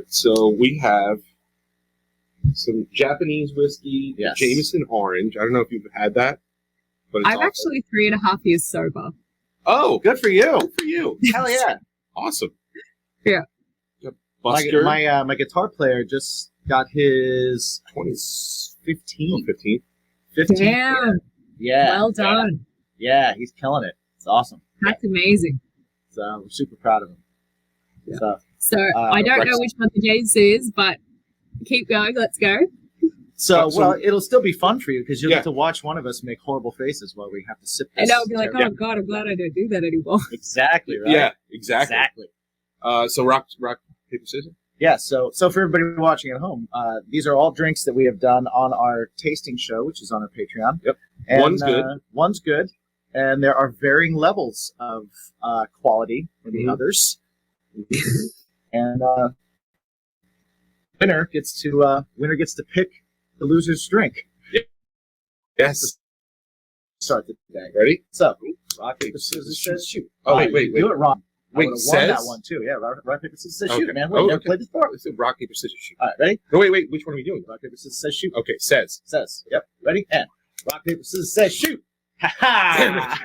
so we have some Japanese whiskey, Yes. Jameson Orange. I don't know if you've had that. But it's I'm actually 3.5 years sober. Oh, Good for you. good for you. Hell yeah. Awesome. Yeah. Busker. My guitar player just got his 15. 15. Damn. Yeah. Well done. Yeah, he's killing it. It's awesome. That's amazing. So I'm super proud of him. Yeah. So I don't know which one the James is, but keep going. Let's go. So, well, it'll still be fun for you because you'll Yeah. get to watch one of us make horrible faces while we have to sip And this. I'll be like, oh, God, I'm glad I don't do that anymore. Exactly, right? Yeah, exactly. Exactly. So rock, paper, scissors? Yeah, so for everybody watching at home, these are all drinks that we have done on our tasting show, which is on our Patreon. Yep. And, One's good. One's good. And there are varying levels of quality in the others. And winner gets to pick the loser's drink. Yes. Start the day. Ready? So, rock, paper, scissors, says shoot. Oh, wait. Do it wrong. Wait, I would've says? won that one too. Yeah, rock, paper, scissors, says Okay. shoot, man. We've never played this before. Let's do rock, paper, scissors, shoot. All right, ready? No, wait. Which one are we doing? Rock, paper, scissors, says shoot. Okay, says. Says. Yep. Ready? And rock, paper, scissors, says shoot. Ha ha!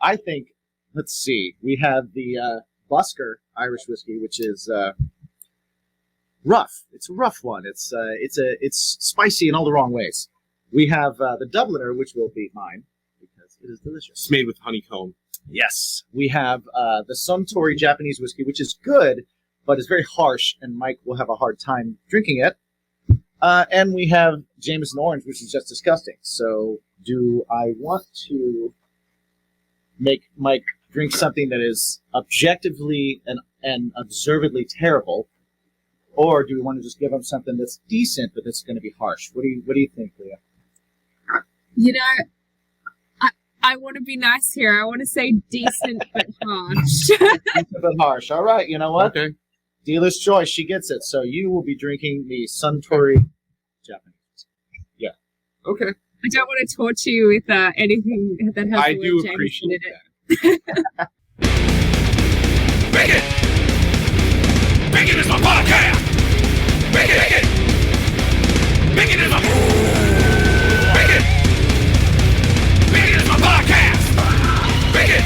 I think, let's see. We have the Busker Irish whiskey, which is rough. It's a rough one. It's spicy in all the wrong ways. We have the Dubliner, which will beat mine because it is delicious. It's made with honeycomb. Yes. We have the Suntory Japanese whiskey, which is good, but is very harsh, and Mike will have a hard time drinking it. And we have Jameson Orange, which is just disgusting. So do I want to make Mike drink something that is objectively and observedly terrible, or do we want to just give him something that's decent, but that's going to be harsh? What do you think, Leah? You know, I want to be nice here. I want to say decent but harsh. Decent but harsh. All right, you know what? Okay. Dealer's choice. She gets it. So you will be drinking the Suntory Japanese. Yeah. Okay. I don't want to torture you with anything that has I the do word Jameson appreciate in it. that. Bacon is my podcast. Bacon is my bacon. Bacon is my podcast. Bacon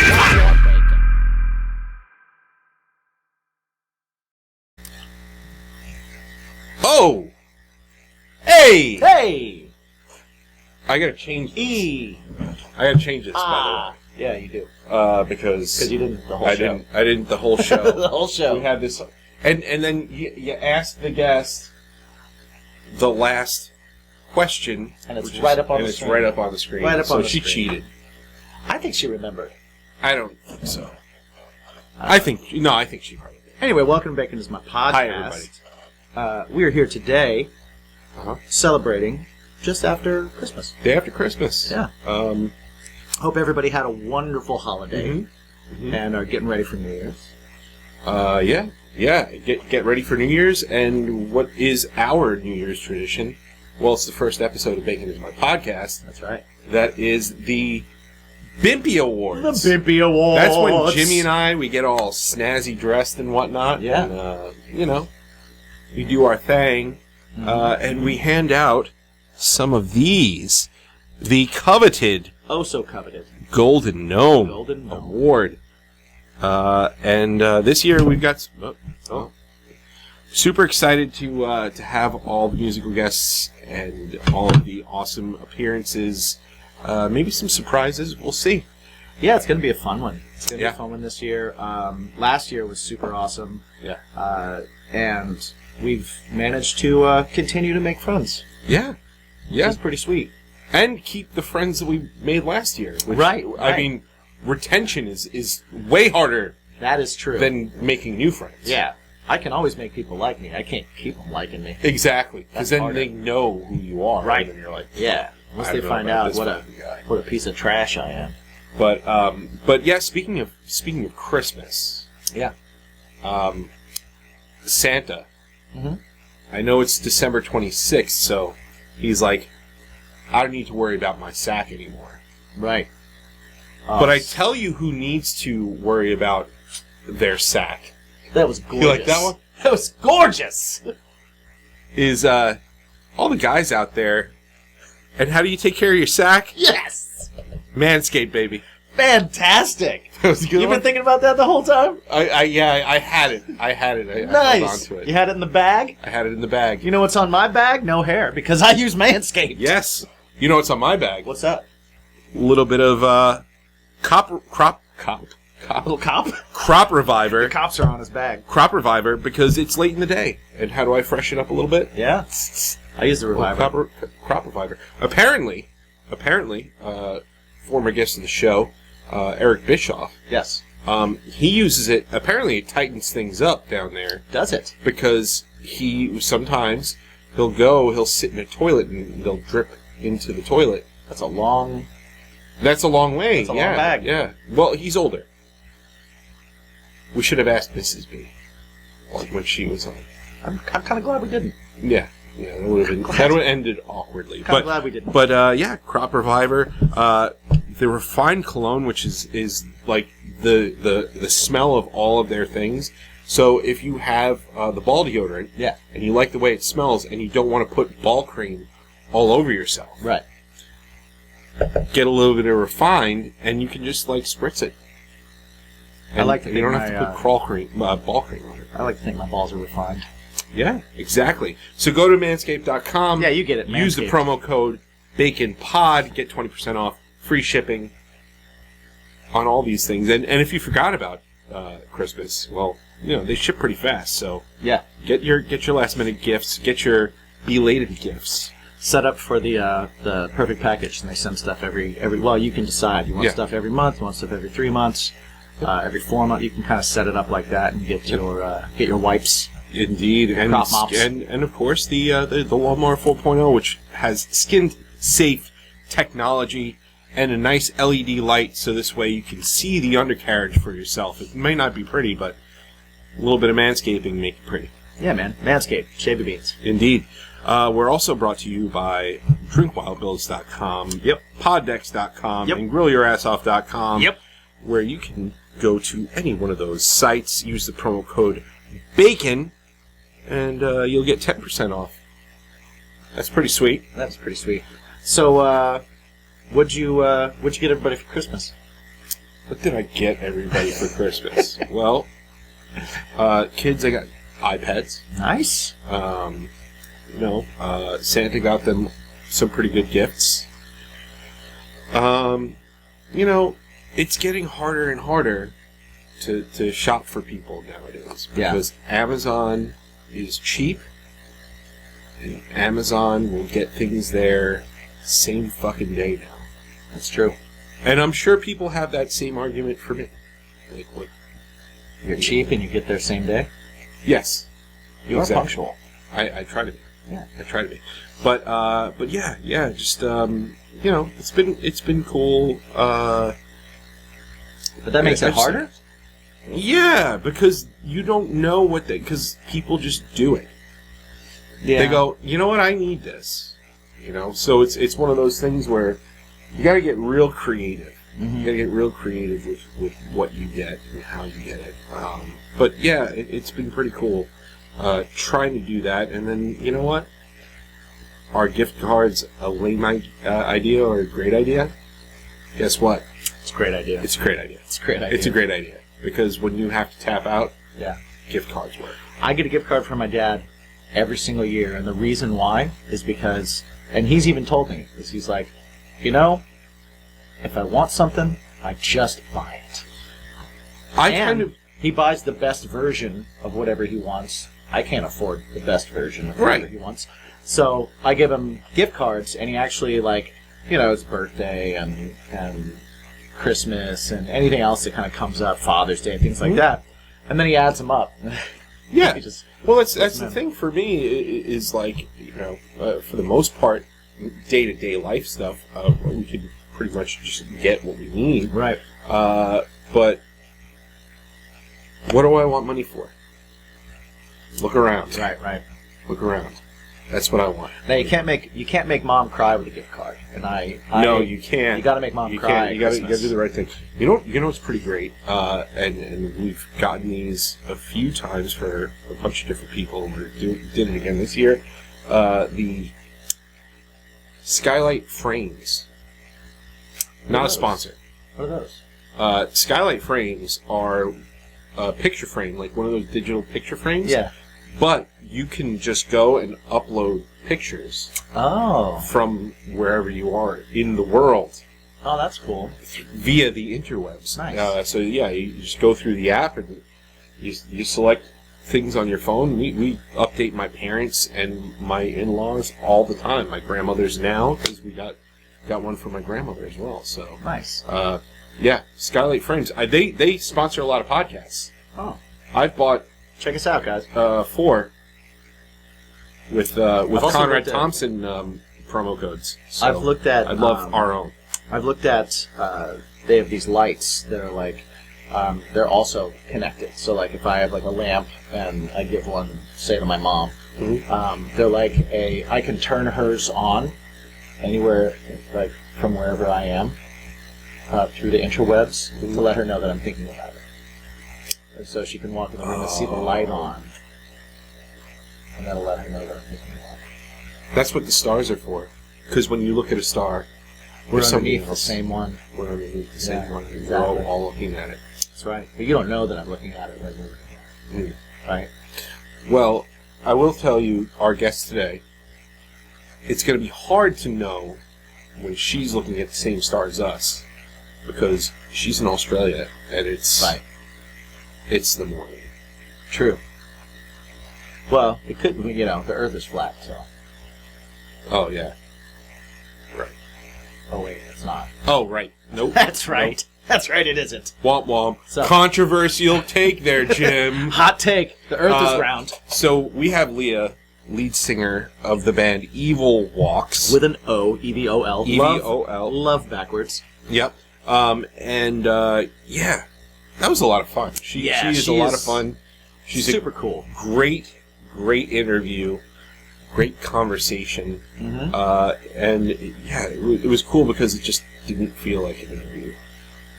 is my. Oh! Hey! I gotta change this. I gotta change this, by Yeah, you do. the way. Because you didn't the whole show. I didn't the whole show. The whole show. We had this, and then you ask the guest the last question, And it's which right up on and the it's screen. right up on the screen. Right up so on the she screen. cheated. I think she remembered. I don't think so. I think she probably did. Anyway, welcome to Bacon is my podcast. Hi, everybody. We are here today Uh-huh. celebrating just after Christmas. Day after Christmas. Yeah. Hope everybody had a wonderful holiday and are getting ready for New Year's. Yeah. Get ready for New Year's, and what is our New Year's tradition? Well, it's the first episode of Bacon is my podcast. That's right. That is the BIMP Awards. The BIMP Awards. That's when Jimmy and I, we get all snazzy dressed and whatnot. Yeah. And, we do our thing, and we hand out some of these. The coveted Oh, so coveted. Golden Gnome Golden Gnome. Award. And this year we've got... super excited to have all the musical guests and all of the awesome appearances. Maybe some surprises. We'll see. Yeah, it's going to be a fun one. It's going to Yeah. be a fun one this year. Last year was super awesome. Yeah. And we've managed to continue to make friends. Yeah. Which Yeah. is pretty sweet. And keep the friends that we made last year. Which, Right. I mean, retention is way harder That is true. than making new friends. Yeah. I can always make people like me. I can't keep them liking me. Exactly. Because That's then harder. they know who you are. Right. And you're like, Yeah. Once I they don't know find about out this what a fucking guy. what a piece of trash I am. But yeah, speaking of Christmas. Yeah. Santa. Mm-hmm. I know it's December 26th, so he's like, I don't need to worry about my sack anymore. Right. But I tell you who needs to worry about their sack. That was gorgeous. You like that one? That was gorgeous. Is all the guys out there. And how do you take care of your sack? Yes. Manscaped, baby. Fantastic. That was a good You've one. been thinking about that the whole time? I had it. I held Nice. on to it. You had it in the bag? I had it in the bag. You know what's on my bag? No hair, because I use Manscaped. Yes. You know what's on my bag? What's that? A little bit of Little cop? crop reviver. The cops are on his bag. Crop reviver because it's late in the day. And how do I freshen up a little bit? Yeah. I use the reviver. Crop reviver. Apparently, former guest of the show, Eric Bischoff. Yes. He uses it. Apparently, it tightens things up down there Does it? because he'll sit in a toilet and they'll drip into the toilet. That's a long... That's a long way. That's a long bag. Yeah. Well, he's older. We should have asked Mrs. B when she was on. I'm kind of glad we didn't. Yeah. Yeah, that would have ended awkwardly. Kind of glad we didn't. But yeah, crop reviver. The refined cologne, which is like the smell of all of their things. So if you have the ball deodorant, Yeah. and you like the way it smells, and you don't want to put ball cream all over yourself, Right. get a little bit of refined, and you can just like spritz it. And I like to you don't think have to my, put ball cream on it. I like to think my balls are refined. Yeah, exactly. So go to manscaped.com. Yeah, you get it. Use the Manscaped. promo code BACONPOD. Get 20% off, free shipping on all these things. And if you forgot about Christmas, well, they ship pretty fast. So Yeah. get your last minute gifts. Get your belated gifts. Set up for the perfect package, and they send stuff every. Well, you can decide. You want Yeah. stuff every month. You want stuff every 3 months. Every 4 months. You can kind of set it up like that and get your wipes. Indeed, and crop mops. and of course the Lawnmower 4.0, which has skin safe technology and a nice LED light, so this way you can see the undercarriage for yourself. It may not be pretty, but a little bit of manscaping make it pretty. Yeah, man. Manscaped. Shave your beans. Indeed. We're also brought to you by drinkwildbuilds.com, Yep. poddex.com, Yep. and grillyourass.off.com, Yep. where you can go to any one of those sites, use the promo code BACON, and you'll get 10% off. That's pretty sweet. That's pretty sweet. So, what'd you get everybody for Christmas? What did I get everybody for Christmas? Well, kids, I got iPads. Nice. Santa got them some pretty good gifts. It's getting harder and harder to shop for people nowadays because Amazon is cheap, and Amazon will get things there same fucking day now. That's true. And I'm sure people have that same argument for me. Like, what? You're cheap and you get there same day. Yes, You exactly. are punctual. I try to be. Yeah. I try to be. But yeah, just it's been cool. But that makes it harder. Yeah, because you don't know because people just do it. Yeah. They go, you know what, I need this. So it's one of those things where you got to get real creative. Mm-hmm. You got to get real creative with what you get and how you get it. But yeah, it's been pretty cool trying to do that. And then, you know what? Are gift cards a lame idea or a great idea? Guess what? It's a great idea. It's a great idea. It's a great idea. It's a great idea. Because when you have to tap out, Yeah. gift cards work. I get a gift card from my dad every single year, and the reason why is because, and he's even told me, is he's like, if I want something, I just buy it. He buys the best version of whatever he wants. I can't afford the best version of whatever he wants. So I give him gift cards, and he actually, his birthday and Christmas and anything else that kind of comes up, Father's Day, things like that. And then he adds them up. Yeah. He just Well, that's the thing for me is for the most part, day-to-day life stuff, we can pretty much just get what we need. Right. But what do I want money for? Look around. Right. Look around. That's what I want. Now you can't make mom cry with a gift card, and No, you can't. You got to make mom cry. Can't. You got to do the right thing. You know what's pretty great, and we've gotten these a few times for a bunch of different people. We did it again this year. The Skylight frames, not a sponsor. What are those? Skylight frames are a picture frame, like one of those digital picture frames. Yeah. But you can just go and upload pictures from wherever you are in the world. Oh, that's cool. Via the interwebs. Nice. So yeah, you just go through the app and you select things on your phone. We update my parents and my in-laws all the time. My grandmother's now, because we got one for my grandmother as well. So nice. Yeah, Skylight Frames. They sponsor a lot of podcasts. Oh. I've bought. Check us out, guys. 4 with Conrad Thompson promo codes. So I've looked at. I love our own. I've looked at. They have these lights that are like. They're also connected. So like if I have like a lamp and I give one, say to my mom, they're like I can turn hers on anywhere, like from wherever I am, through the interwebs to let her know that I'm thinking about it. And so she can walk in the room and see the light on, and that'll let her know that I'm thinking about it. That's what the stars are for. Because when you look at a star, we're underneath the same one. We're underneath the same one. Exactly. We're all looking at it. That's right. But you don't know that I'm looking at it when you're looking at it. Right? Well, I will tell you, our guest today, it's going to be hard to know when she's looking at the same star as us, because she's in Australia, and it's the morning. True. Well, it could, the Earth is flat, so. Oh, yeah. Right. Oh, wait, it's not. Oh, right. Nope. That's right. Nope. That's right, it isn't. Womp womp. So. Controversial take there, Jim. Hot take. The Earth is round. So we have Leah, lead singer of the band Evol Walks. With an O, E-V-O-L. E-V-O-L. Love backwards. Yep. Yeah, that was a lot of fun. She is a lot of fun. She's super cool. Great interview. Great conversation. And yeah, it was cool because it just didn't feel like an interview.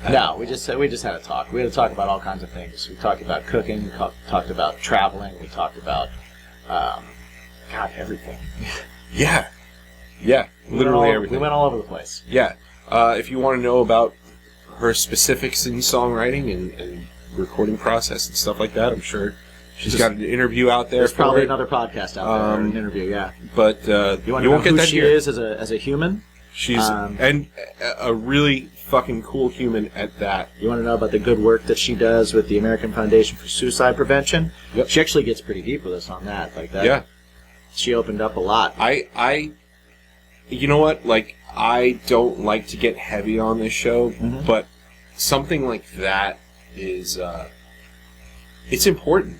No, we just had a talk. We had to talk about all kinds of things. We talked about cooking. We talked about traveling. We talked about, everything. Yeah. Literally everything. We went all over the place. Yeah. If you want to know about her specifics in songwriting and recording process and stuff like that, I'm sure she's got an interview out there. There's probably another podcast out there, an interview, yeah. But you won't get that here. Who she is as a human? She's and a really fucking cool human at that. You want to know about the good work that she does with the American Foundation for Suicide Prevention? Yep. She actually gets pretty deep with us on that, like that. Yeah. She opened up a lot. You know what? Like, I don't like to get heavy on this show, but something like that is, it's important.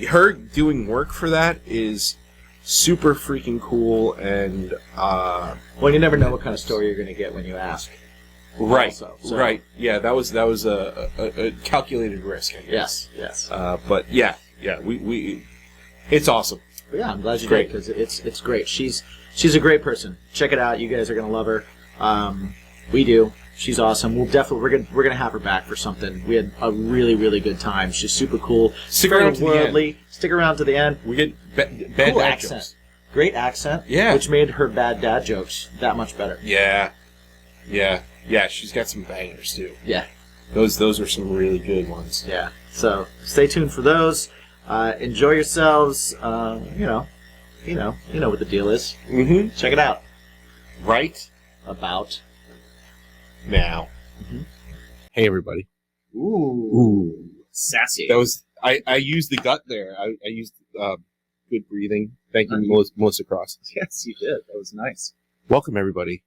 Her doing work for that is super freaking cool, and, well, you never know what kind of story you're going to get when you ask. Right. Also, so. Right. Yeah, that was a calculated risk, I guess. Yes. But yeah, we it's awesome. But yeah, I'm glad you did, because it's great. She's a great person. Check it out. You guys are gonna love her. We do. She's awesome. We're gonna have her back for something. We had a really, really good time. She's super cool. Stick around to the end. Stick around to the end. We get bad cool dad accent. jokes. Great accent. Yeah. Which made her bad dad jokes that much better. Yeah. She's got some bangers too. Yeah. Those are some really good ones. Yeah. So stay tuned for those. Enjoy yourselves. You know what the deal is. Check it out. Right about now. Hey everybody. Ooh. Sassy. That was I used the gut there. I used good breathing. Thank you, Melissa Cross. Yes, you did. That was nice. Welcome everybody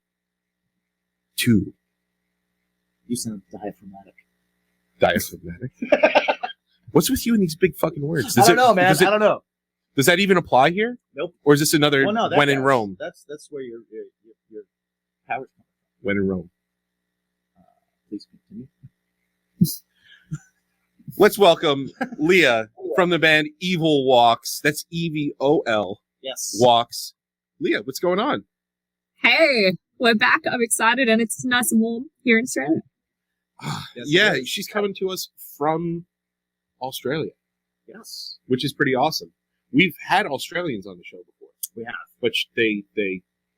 to. You sound diaphragmatic. Diaphragmatic. What's with you and these big fucking words? I don't know, man. I don't know. Does that even apply here? Nope. Or is this another when in does. Rome? That's where your powers come from. When in Rome. Please continue. Let's welcome Leah from the band Evol Walks. That's EVOL. Yes. Yes. Walks. Leah, what's going on? Hey, we're back. I'm excited, and it's nice and warm here in Australia. Yes, Yeah, it is. she's coming to us from Australia, Yes. which is pretty awesome. We've had Australians on the show before, We have. which they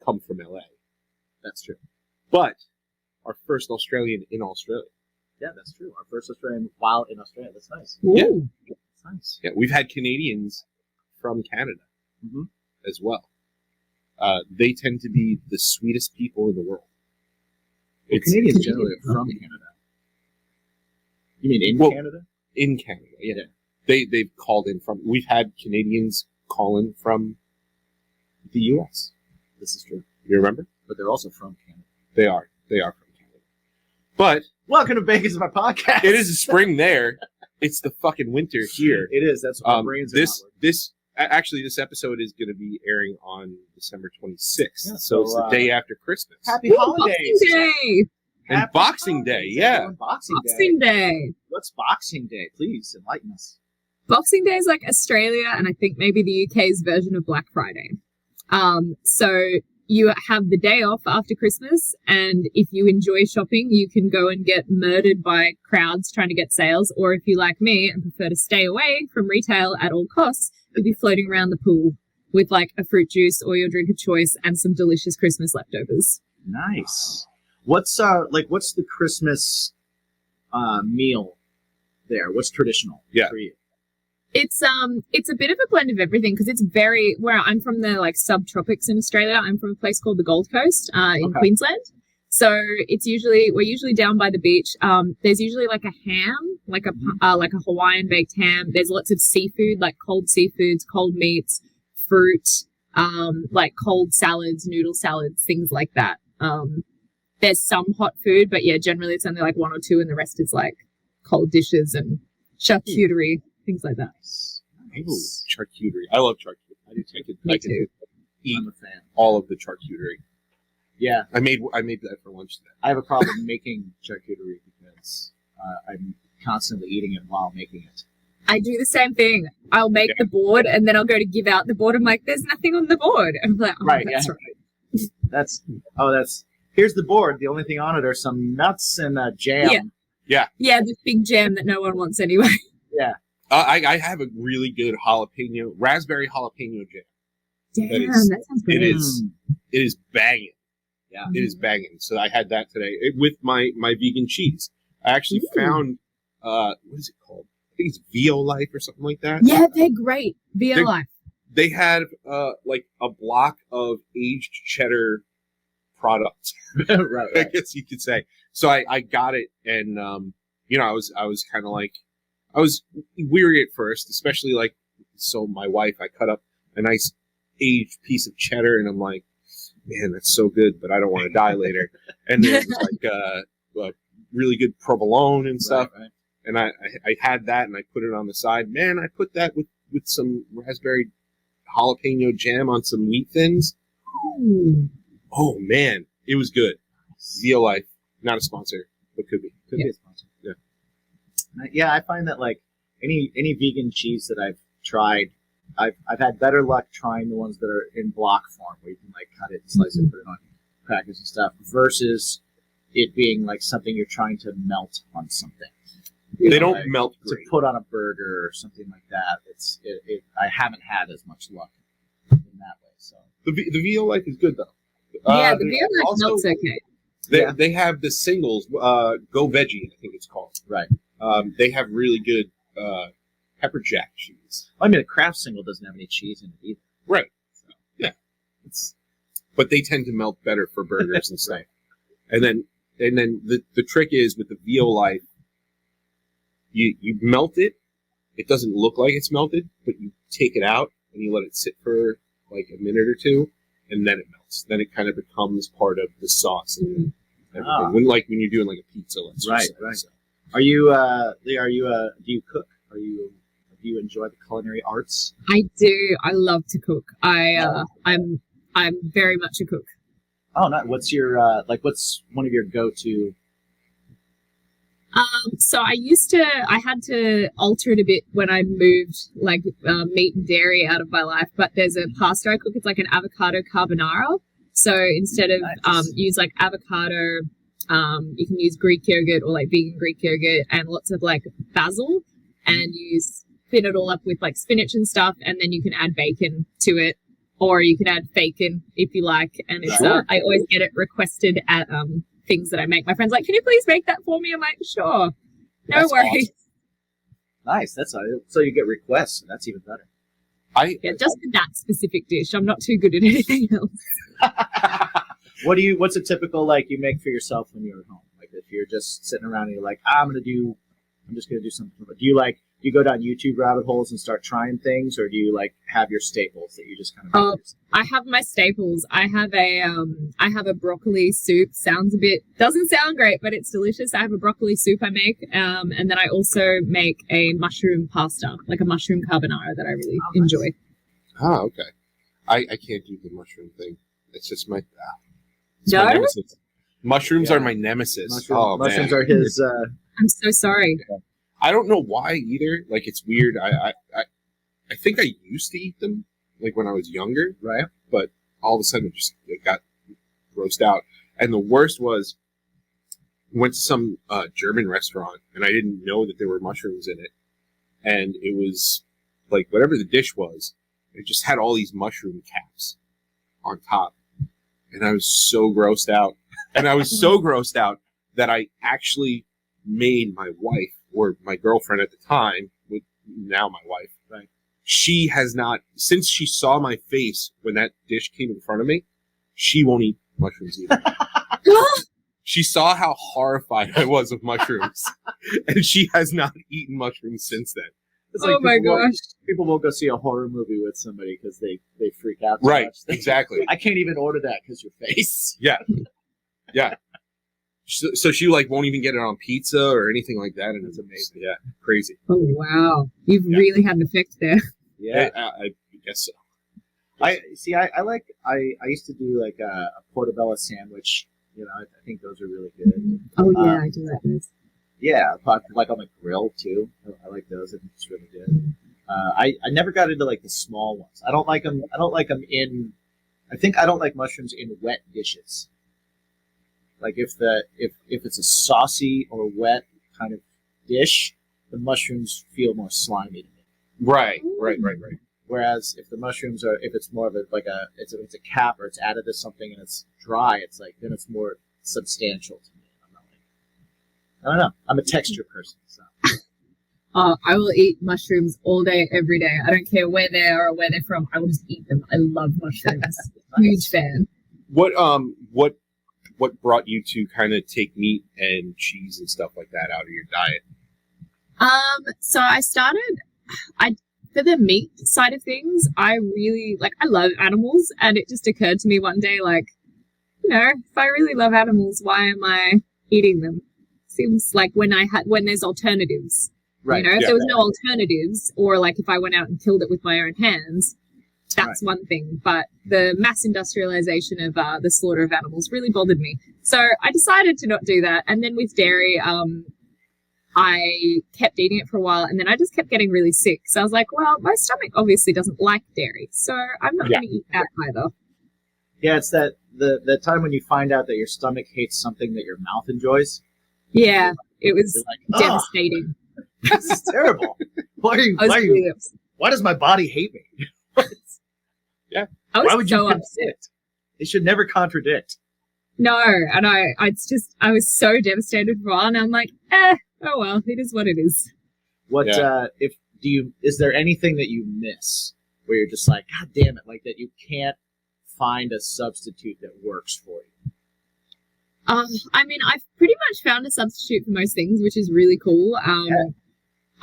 come from LA. That's true. But our first Australian in Australia. Yeah, that's true. Our first Australian while in Australia. That's nice. Yeah. Ooh. That's nice. Yeah, we've had Canadians from Canada Mhm. as well. They tend to be the sweetest people in the world. Well, Canadians generally are from Canada. You mean in Canada? In Canada, yeah. Yeah. They've called in from. We've had Canadians call in from the U.S. This is true. You remember? But they're also from Canada. They are from Canada. But Welcome to Bacon's My Podcast. it is a spring there. It's the fucking winter here. It is. That's what our brains are Actually, this episode is going to be airing on December 26th. Yeah, so it's the day after Christmas. Happy Ooh, holidays. Boxing Day. And Happy Boxing Day, holidays, yeah. everyone. Boxing Day. Boxing Day. What's Boxing Day? Please enlighten us. Boxing Day is like Australia, and I think maybe the UK's version of Black Friday. So you have the day off after Christmas, and if you enjoy shopping, you can go and get murdered by crowds trying to get sales. Or if you, like me, and prefer to stay away from retail at all costs, you'll be floating around the pool with like a fruit juice or your drink of choice and some delicious Christmas leftovers. Nice. What's the Christmas meal there? What's traditional for you? It's a bit of a blend of everything because it's very where I'm from, the like subtropics in Australia. I'm from a place called the Gold Coast in Queensland. So we're usually down by the beach. There's usually like a ham, like a Hawaiian baked ham. There's lots of seafood, like cold seafoods, cold meats, fruit, like cold salads, noodle salads, things like that. There's some hot food, but yeah, generally it's only like one or two, and the rest is like cold dishes and charcuterie. Things like that. Ooh, charcuterie. I love charcuterie. I can eat I'm a fan. all of the charcuterie. Yeah. I made that for lunch today. I have a problem making charcuterie because I'm constantly eating it while making it. I do the same thing. I'll make the board, and then I'll go to give out the board. I'm like, there's nothing on the board. And I'm like, oh, Right, that's yeah. right. Here's the board. The only thing on it are some nuts and jam. Yeah, the big jam that no one wants anyway. Yeah. I have a really good raspberry jalapeno jam. Damn, That that sounds good. It is banging. Yeah. It is banging. So I had that today with my vegan cheese. I actually found, what is it called? I think it's Vio Life or something like that. Yeah, they're great. Via Life. They had like a block of aged cheddar product. right. I guess you could say. So I got it, and I was kind of like, I was weary at first, especially like, so my wife, I cut up a nice aged piece of cheddar, and I'm like, man, that's so good, but I don't want to die later. And then like really good provolone and stuff. Right. And I had that, and I put it on the side. Man, I put that with some raspberry jalapeno jam on some wheat thins. Ooh. Oh man, it was good. Vio Life, not a sponsor, but could be. Could be a sponsor. Yeah, I find that like any vegan cheese that I've tried, I've had better luck trying the ones that are in block form, where you can like cut it and slice it, put it on crackers and stuff, versus it being like something you're trying to melt on something. They don't like, melt to great. put on a burger or something like that. I haven't had as much luck in that way. So The Vio Life is good though. Yeah, the Via Life also- melts okay. They have the singles, Go Veggie, I think it's called. right. They have really good pepper jack cheese. I mean, a Kraft single doesn't have any cheese in it either. Right. Yeah. But they tend to melt better for burgers and stuff. And then the trick is with the Vio Life, you melt it. It doesn't look like it's melted, but you take it out and you let it sit for like a minute or two, and then it melts. Then it kind of becomes part of the sauce and everything. Ah. When you're doing like a pizza, let's just say. Right. So. Are you, Leah, do you cook? Do you enjoy the culinary arts? I do. I love to cook. I'm very much a cook. Oh, not. What's your what's one of your go-to So I had to alter it a bit when I moved like meat and dairy out of my life, but there's a pasta I cook. It's like an avocado carbonara. So instead of use like avocado, you can use Greek yogurt or like vegan Greek yogurt and lots of like basil, and fit it all up with like spinach and stuff, and then you can add bacon to it, or you can add bacon if you like. And it's I always get it requested at things that I make. My friends like, can you please make that for me? I'm like, sure, no worries. Awesome. Nice. So you get requests, and that's even better. Just for that specific dish. I'm not too good at anything else. What's a typical like you make for yourself when you're at home? Like if you're just sitting around and you're like, I'm just gonna do something. Do you go down YouTube rabbit holes and start trying things, or do you like have your staples that you just kind of make? I have my staples. I have a broccoli soup. Doesn't sound great, but it's delicious. I have a broccoli soup I make, and then I also make a mushroom pasta, like a mushroom carbonara that I really enjoy. Oh, okay. I can't do the mushroom thing. It's just my no? my nemesis. Mushrooms are my nemesis. Mushrooms are his. I'm so sorry. I don't know why either. Like, it's weird. I think I used to eat them, like, when I was younger. Right. But all of a sudden it got grossed out. And the worst was, went to some German restaurant, and I didn't know that there were mushrooms in it. And it was, like, whatever the dish was, it just had all these mushroom caps on top. And I was so grossed out. And I was so grossed out that I actually made my wife, or my girlfriend at the time, now my wife, right? She has not, since she saw my face when that dish came in front of me, she won't eat mushrooms either. She saw how horrified I was of mushrooms, and she has not eaten mushrooms since then. It's like my gosh. People won't go see a horror movie with somebody because they freak out too right, much. Exactly. I can't even order that because your face. Yeah. So she like won't even get it on pizza or anything like that, and it's amazing. Yeah, crazy. Oh wow, you've really had an effect there. Yeah, I guess so. I used to do like a portobello sandwich. You know, I think those are really good. Oh yeah, I do like those. Yeah, like on the grill too. I like those. I think it's really good. I never got into like the small ones. I don't like them in. I think I don't like mushrooms in wet dishes. Like if it's a saucy or wet kind of dish, the mushrooms feel more slimy to me. Right. Whereas if it's more of it's a cap or it's added to something and it's dry, it's like then it's more substantial to me. I don't know. I'm a texture person, so. I will eat mushrooms all day, every day. I don't care where they are or where they're from. I will just eat them. I love mushrooms. Nice. Huge fan. What brought you to kind of take meat and cheese and stuff like that out of your diet? So for the meat side of things, I love animals, and it just occurred to me one day, like, if I really love animals, why am I eating them? Seems like when there's alternatives, right? If there was no alternatives, or like if I went out and killed it with my own hands, that's one thing. But the mass industrialization of the slaughter of animals really bothered me. So I decided to not do that. And then with dairy, I kept eating it for a while, and then I just kept getting really sick. So I was like, well, my stomach obviously doesn't like dairy, so I'm not going to eat that either. Yeah, it's that the time when you find out that your stomach hates something that your mouth enjoys. Yeah, it was devastating. This is terrible. Why does my body hate me? Yeah. Why would so you upset? It should never contradict. No, and I was so devastated for a while, and I'm like, oh well, it is what it is. Is there anything that you miss where you're just like, God damn it, like that you can't find a substitute that works for you? I mean, I've pretty much found a substitute for most things, which is really cool.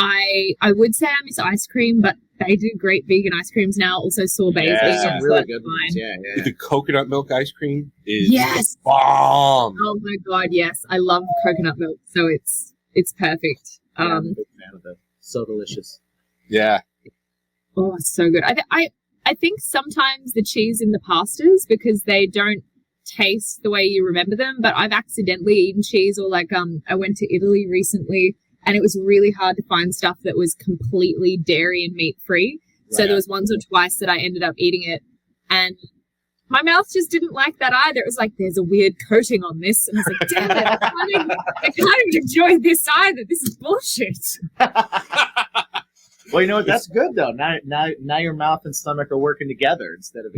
I would say I miss ice cream, but they do great vegan ice creams now. Also sorbets. Yeah, some really good ones. Yeah. The coconut milk ice cream is bomb. Oh my god, yes. I love coconut milk, so it's perfect. I'm a big fan of it. So delicious. Yeah. Oh, it's so good. I think sometimes the cheese in the pastas, because they don't taste the way you remember them, but I've accidentally eaten cheese, or like I went to Italy recently and it was really hard to find stuff that was completely dairy and meat free. So there was once or twice that I ended up eating it, and my mouth just didn't like that either. It was like, there's a weird coating on this. And I was like, damn it, I can't even enjoy this either. This is bullshit. Well, you know what? That's good though. Now your mouth and stomach are working together instead of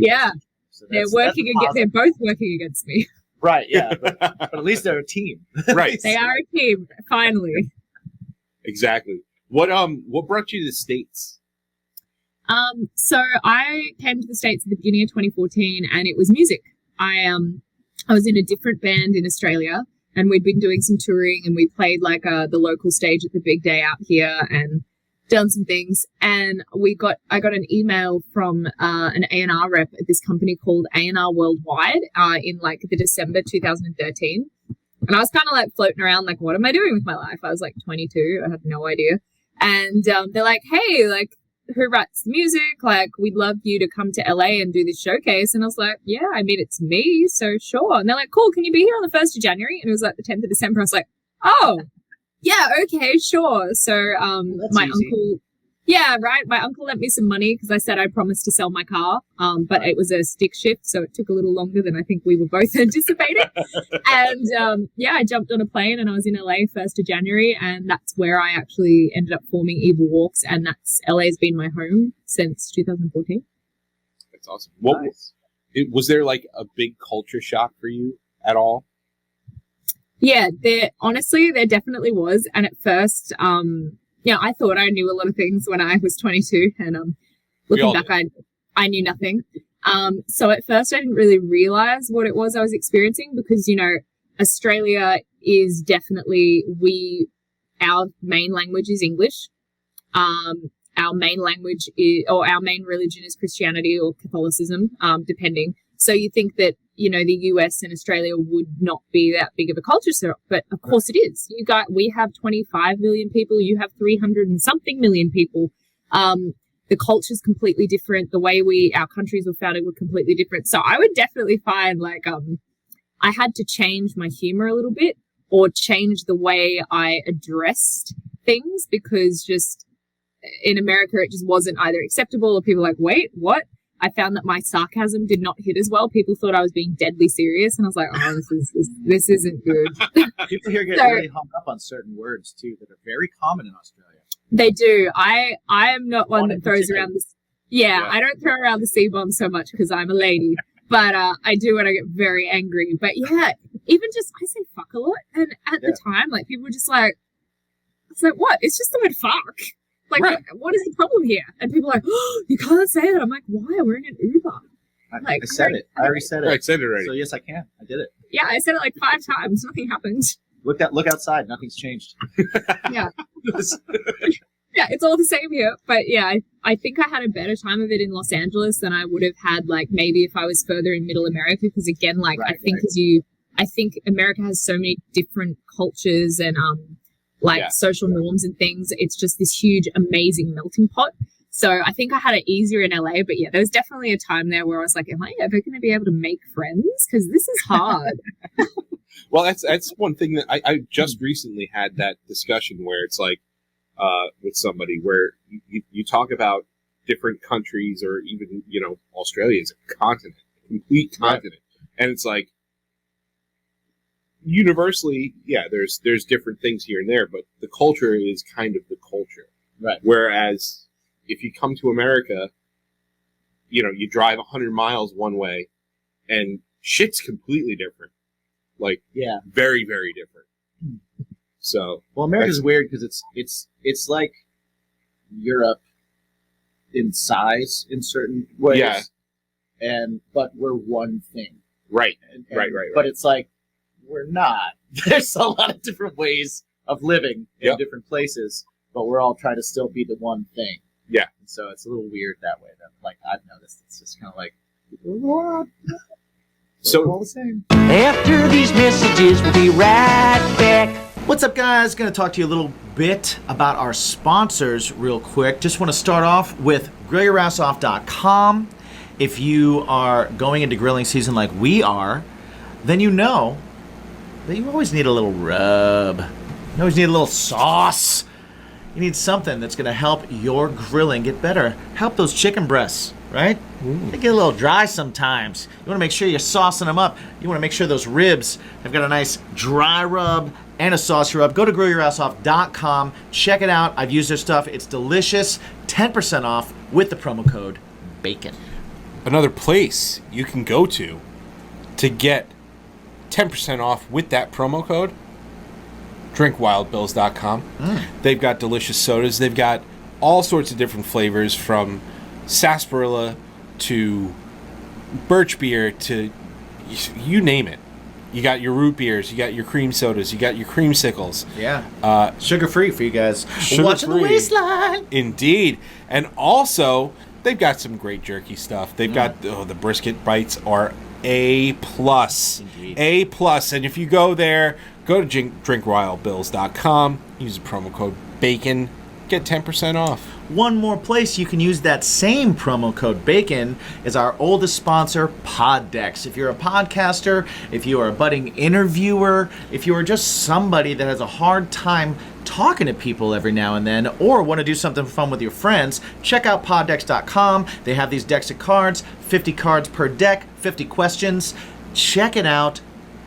so they're working against. They're both working against me. Right. Yeah. But at least they're a team. Right. They are a team. Finally. Exactly. What brought you to the States? So I came to the States at the beginning of 2014, and it was music. I was in a different band in Australia, and we'd been doing some touring, and we played like the local stage at the big day out here and done some things. And I got an email from an A&R rep at this company called A&R Worldwide in like the December 2013. And I was kind of like floating around like, what am I doing with my life? I was like 22. I had no idea. And they're like, hey, like, who writes the music? Like, we'd love you to come to LA and do this showcase. And I was like, yeah, I mean, it's me, so sure. And they're like, cool, can you be here on the 1st of January? And it was like the 10th of December. I was like, oh, yeah, okay, sure. So my uncle, my uncle lent me some money because I said I promised to sell my car, but it was a stick shift, so it took a little longer than I think we were both anticipating. And I jumped on a plane and I was in LA 1st of January, and that's where I actually ended up forming Evol Walks, and LA's been my home since 2014. That's awesome. Was there like a big culture shock for you at all? Yeah, there definitely was. And at first, I thought I knew a lot of things when I was 22, and looking back, I knew nothing. So at first I didn't really realize what it was I was experiencing, because, Australia is definitely, our main language is English. Our main language our main religion is Christianity or Catholicism, depending. So you think that, the US and Australia would not be that big of a culture shock, but of course it is. We have 25 million people. You have 300 and something million people. The culture is completely different. The way our countries were founded were completely different. So I would definitely find like, I had to change my humor a little bit, or change the way I addressed things, because just in America, it just wasn't either acceptable, or people were like, wait, what? I found that my sarcasm did not hit as well. People thought I was being deadly serious, and I was like, oh, this isn't good. People here get really hung up on certain words too that are very common in Australia. They do. I am not one that throws around this. Yeah, I don't throw around the C-bomb so much because I'm a lady, but I do when I get very angry. But yeah, even just, I say fuck a lot, and at the time, like, people were just like, it's like, what? It's just the word fuck. Like, what is the problem here? And people are like, oh, you can't say that. I'm like, why? We're in an Uber. I said it. I already said it. I said it already. So yes, I can. I did it. Yeah, I said it like 5 times. Nothing happened. Look outside. Nothing's changed. Yeah. Yeah, it's all the same here. But yeah, I think I had a better time of it in Los Angeles than I would have had, like, maybe if I was further in Middle America. Because again, like, I think America has so many different cultures and social norms and things. It's just this huge, amazing melting pot. So I think I had it easier in LA, but yeah, there was definitely a time there where I was like, am I ever going to be able to make friends? Because this is hard. Well, that's one thing that I just recently had that discussion where it's like, with somebody where you talk about different countries, or even, Australia is a continent, a complete continent. Right. And it's like, universally, yeah, there's different things here and there, but the culture is kind of the culture. Right. Whereas if you come to America, you drive 100 miles one way and shit's completely different. Like, very, very different. So, well, America's weird because it's like Europe in size in certain ways. Yeah. But we're one thing. Right. Right. But it's like, we're not. There's a lot of different ways of living in different places, but we're all trying to still be the one thing. Yeah. And so it's a little weird that way. That, like, I've noticed. It's just kind of like, what? So all the same. After these messages, we'll be right back. What's up, guys? Going to talk to you a little bit about our sponsors real quick. Just want to start off with grillyourassoff.com. If you are going into grilling season like we are, then you know that you always need a little rub. You always need a little sauce. You need something that's going to help your grilling get better. Help those chicken breasts, right? They get a little dry sometimes. You want to make sure you're saucing them up. You want to make sure those ribs have got a nice dry rub and a saucy rub. Go to grillyourassoff.com. Check it out. I've used their stuff. It's delicious. 10% off with the promo code BACON. Another place you can go to get 10% off with that promo code, drinkwildbills.com. They've got delicious sodas. They've got all sorts of different flavors, from sarsaparilla to birch beer to you name it. You got your root beers, you got your cream sodas, you got your creamsicles. Yeah. Sugar-free for you guys. Watching the waistline. Indeed. And also, they've got some great jerky stuff. They've got the brisket bites are A+. Indeed. A+. And if you go there, go to drinkwildbills.com, use the promo code BACON, get 10% off. One more place you can use that same promo code BACON is our oldest sponsor, Poddex. If you're a podcaster, if you are a budding interviewer, if you are just somebody that has a hard time talking to people every now and then, or want to do something fun with your friends, check out poddex.com. They have these decks of cards, 50 cards per deck, 50 questions. Check it out.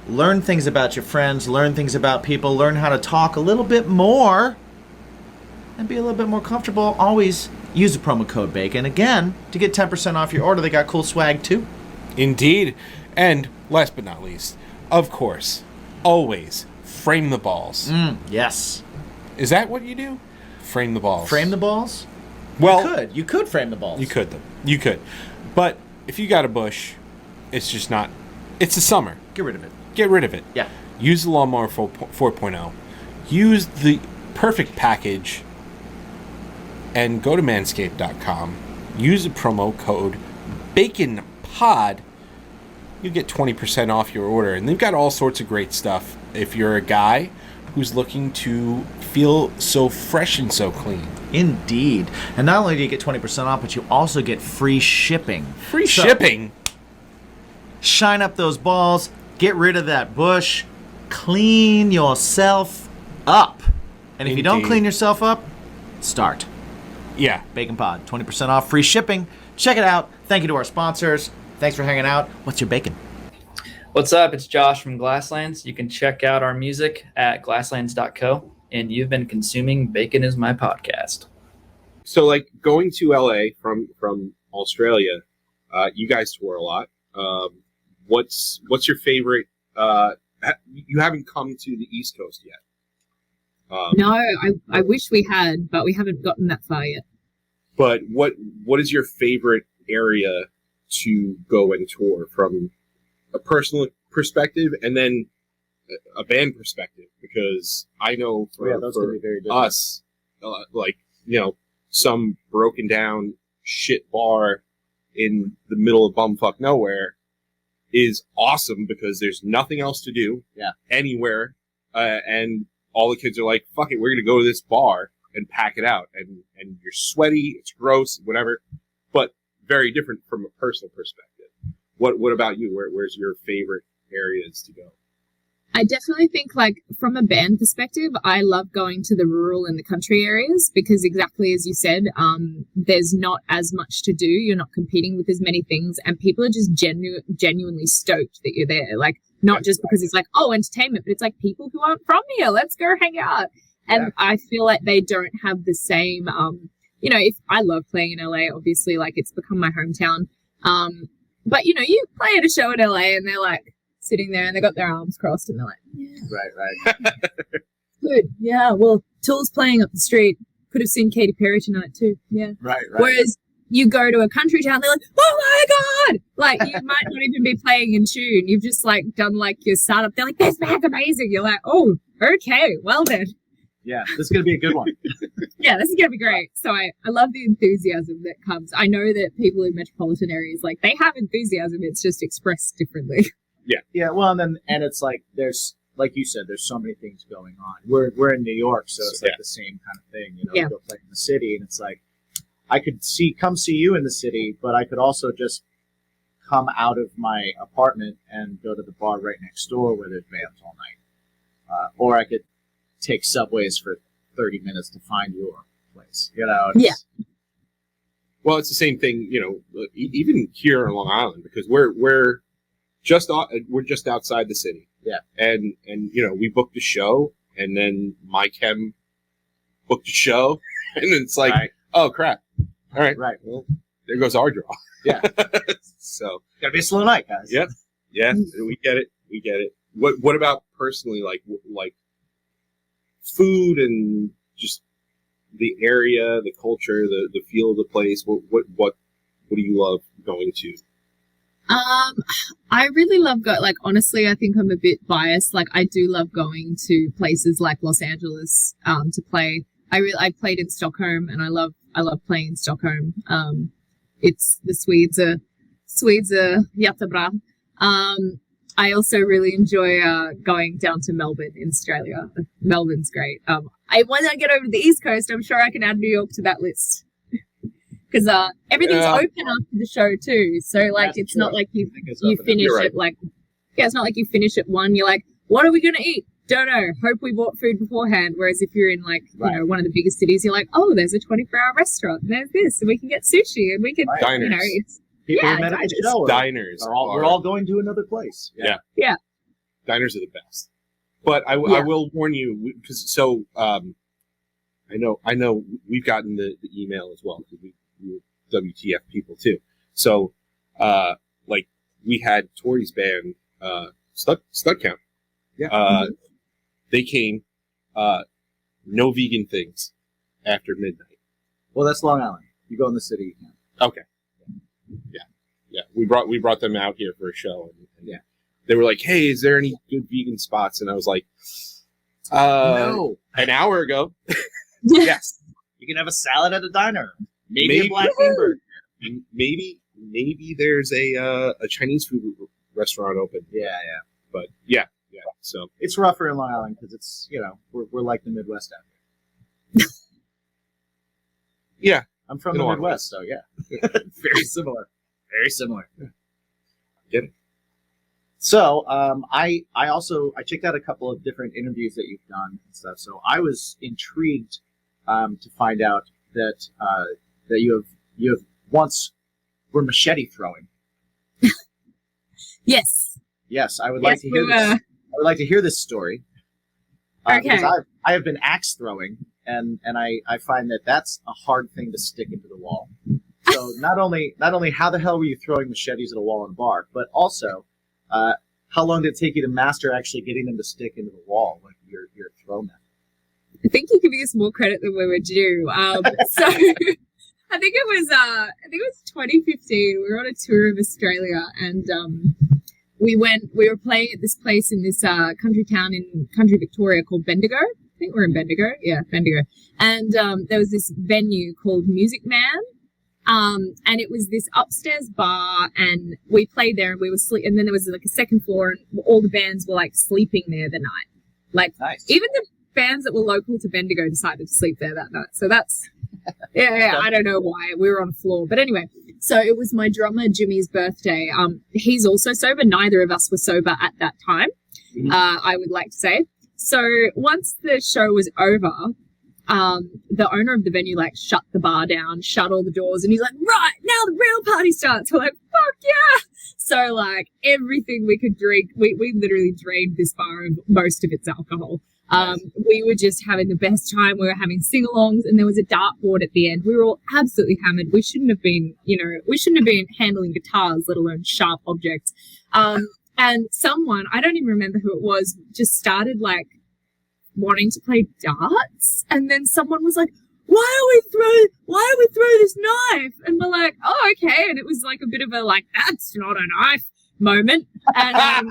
Learn things about your friends, learn things about people, learn how to talk a little bit more, and be a little bit more comfortable. Always use the promo code BACON. Again, to get 10% off your order. They got cool swag too. Indeed. And last but not least, of course, always frame the balls. Yes. Is that what you do? Frame the balls. Frame the balls? Well, You could frame the balls. You could. But if you got a bush, it's just not. It's the summer. Get rid of it. Get rid of it. Yeah. Use the Lawnmower 4.0. Use the perfect package and go to manscaped.com. Use the promo code BACONPOD. You get 20% off your order. And they've got all sorts of great stuff if you're a guy who's looking to feel so fresh and so clean. Indeed. And not only do you get 20% off, but you also get free shipping. Free shipping? Shine up those balls. Get rid of that bush. Clean yourself up. And if you don't clean yourself up, start. Yeah. Bacon Pod, 20% off, free shipping. Check it out. Thank you to our sponsors. Thanks for hanging out. What's your bacon? What's up? It's Josh from Glasslands. You can check out our music at glasslands.co. And you've been consuming Bacon Is My Podcast. So, like, going to LA from Australia, you guys tour a lot. What's your favorite? You haven't come to the East Coast yet. No, I wish we had, but we haven't gotten that far yet. But what is your favorite area to go and tour from a personal perspective and then a band perspective? Because I know for us, like, you know, some broken down shit bar in the middle of bumfuck nowhere is awesome because there's nothing else to do anywhere, and all the kids are like, fuck it, we're going to go to this bar and pack it out. And you're sweaty, it's gross, whatever. But very different from a personal perspective. What about you? Where's your favorite areas to go? I definitely think, like, from a band perspective, I love going to the rural and the country areas because exactly as you said, there's not as much to do. You're not competing with as many things, and people are just genuinely stoked that you're there. Like, not just because it's like, oh, entertainment, but it's like people who aren't from here, let's go hang out. And I feel like they don't have the same, you know, if I love playing in LA, obviously, like, it's become my hometown. But, you know, you play at a show in LA and they're like, sitting there and they got their arms crossed and they're like, yeah. Right. Good. Yeah. Well, Tool's playing up the street. Could have seen Katy Perry tonight too. Yeah. Right. Whereas you go to a country town, they're like, oh my God. Like, you might not even be playing in tune. You've just like done like your startup. They're like, this band's amazing. You're like, oh, okay. Well then. Yeah. This is going to be a good one. Yeah, this is going to be great. So I love the enthusiasm that comes. I know that people in metropolitan areas, like, they have enthusiasm. It's just expressed differently. Yeah, well, and it's like there's, like you said, there's so many things going on. We're in New York, so it's like the same kind of thing. You know, you go play in the city, and it's like I could come see you in the city, but I could also just come out of my apartment and go to the bar right next door where there's bands all night. Or I could take subways for 30 minutes to find your place. You know? Well, it's the same thing, even here on Long Island, because we're just outside the city. Yeah. And we booked a show, and then my chem booked a show, and it's like, Right. oh crap! All right, Right. well, there goes our draw. Yeah. So Gotta be a slow night, guys. yeah, we get it. What about personally, like food and just the area, the culture, the feel of the place? What do you love going to? I really love honestly, I think I'm a bit biased. Like, I do love going to places like Los Angeles to play. I played in Stockholm, and I love playing in Stockholm. It's the Swedes are jättebra. I also really enjoy going down to Melbourne in Australia. Melbourne's great. When I get over to the East Coast, I'm sure I can add New York to that list. Because everything's open after the show too, so it's not like you finish right. it's not like you finish at 1. You're like, what are we gonna eat? Don't know. Hope we bought food beforehand. Whereas if you're in one of the biggest cities, you're like, oh, there's a 24-hour restaurant. And there's this, and we can get sushi, and we can Diners. People Yeah, who met at the diners. show Diners. we're all going to another place. Yeah. Diners are the best. But I will warn you, because I know we've gotten the email as well. We're WTF people too. So we had Tori's band Stud Count. Yeah. They came. No vegan things after midnight. Well, that's Long Island. You go in the city, you can. Okay. Yeah. We brought them out here for a show, and they were like, "Hey, is there any good vegan spots?" And I was like, No. An hour ago, Yes. You can have a salad at a diner. Maybe a black bean burger. maybe there's a Chinese food restaurant open. Yeah. But yeah. So It's rougher in Long Island because it's, we're like the Midwest out here. yeah, I'm from In the a lot of Midwest, so yeah. Very similar. Very similar. Get it. So, I checked out a couple of different interviews that you've done and stuff. So I was intrigued to find out that you have once were machete throwing. Yes. Yes, I would like to hear this. I would like to hear this story. Okay. Because I have been axe throwing, and I find that that's a hard thing to stick into the wall. So not only how the hell were you throwing machetes at a wall in a bar, but also how long did it take you to master actually getting them to stick into the wall, like your throw method? I think you give us more credit than we were due. So I think it was 2015. We were on a tour of Australia, and we were playing at this place in this country town in country Victoria called Bendigo. I think we're in Bendigo. Yeah, Bendigo. And there was this venue called Music Man. And it was this upstairs bar, and we played there, and we were and then there was like a second floor, and all the bands were like sleeping there the night. Like, Nice. even the bands that were local to Bendigo decided to sleep there that night. So that's, yeah, I don't know why. We were on the floor. But anyway, so it was my drummer Jimmy's birthday. He's also sober. Neither of us were sober at that time, I would like to say. So once the show was over, the owner of the venue shut the bar down, shut all the doors, and he's like, right, now the real party starts. We're like, fuck yeah. So everything we could drink, we literally drained this bar of most of its alcohol. We were just having the best time. We were having sing-alongs, and there was a dartboard at the end. We were all absolutely hammered. We shouldn't have been handling guitars, let alone sharp objects. And someone, I don't even remember who it was, just started wanting to play darts, and then someone was like, why do we throw this knife? And we're like, oh, okay. And it was a bit of a that's not a knife moment. And I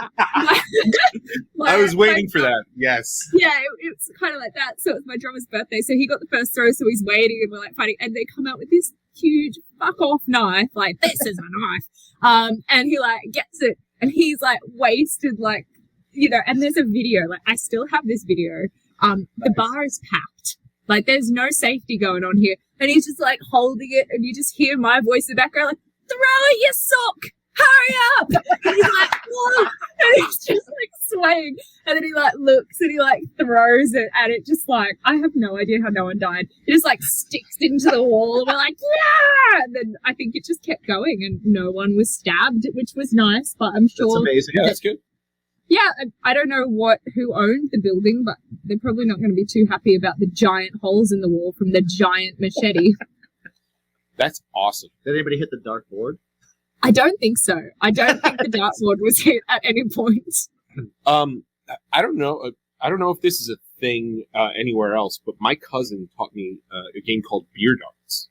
was waiting for that. Yes. Yeah, it's kind of like that. So it was my drummer's birthday, so he got the first throw, so he's waiting, and we're fighting, and they come out with this huge fuck off knife, this is a knife. And he gets it, and he's wasted, and there's a video, I still have this video. The bar is packed. There's no safety going on here. And he's just holding it, and you just hear my voice in the background, throw it, you sock! hurry up! And he's like, whoa! And he's just like swaying. And then he like looks and he like throws it, and it just like, I have no idea how no one died. It just like sticks into the wall, and we're like, yeah! And then I think it just kept going, and no one was stabbed, which was nice, but I'm sure. That's amazing. Yeah, that's good. Yeah, I don't know who owned the building, but they're probably not going to be too happy about the giant holes in the wall from the giant machete. That's awesome. Did anybody hit the dartboard? I don't think so. I don't think the dartboard was hit at any point. I don't know. I don't know if this is a thing anywhere else, but my cousin taught me a game called beer darts.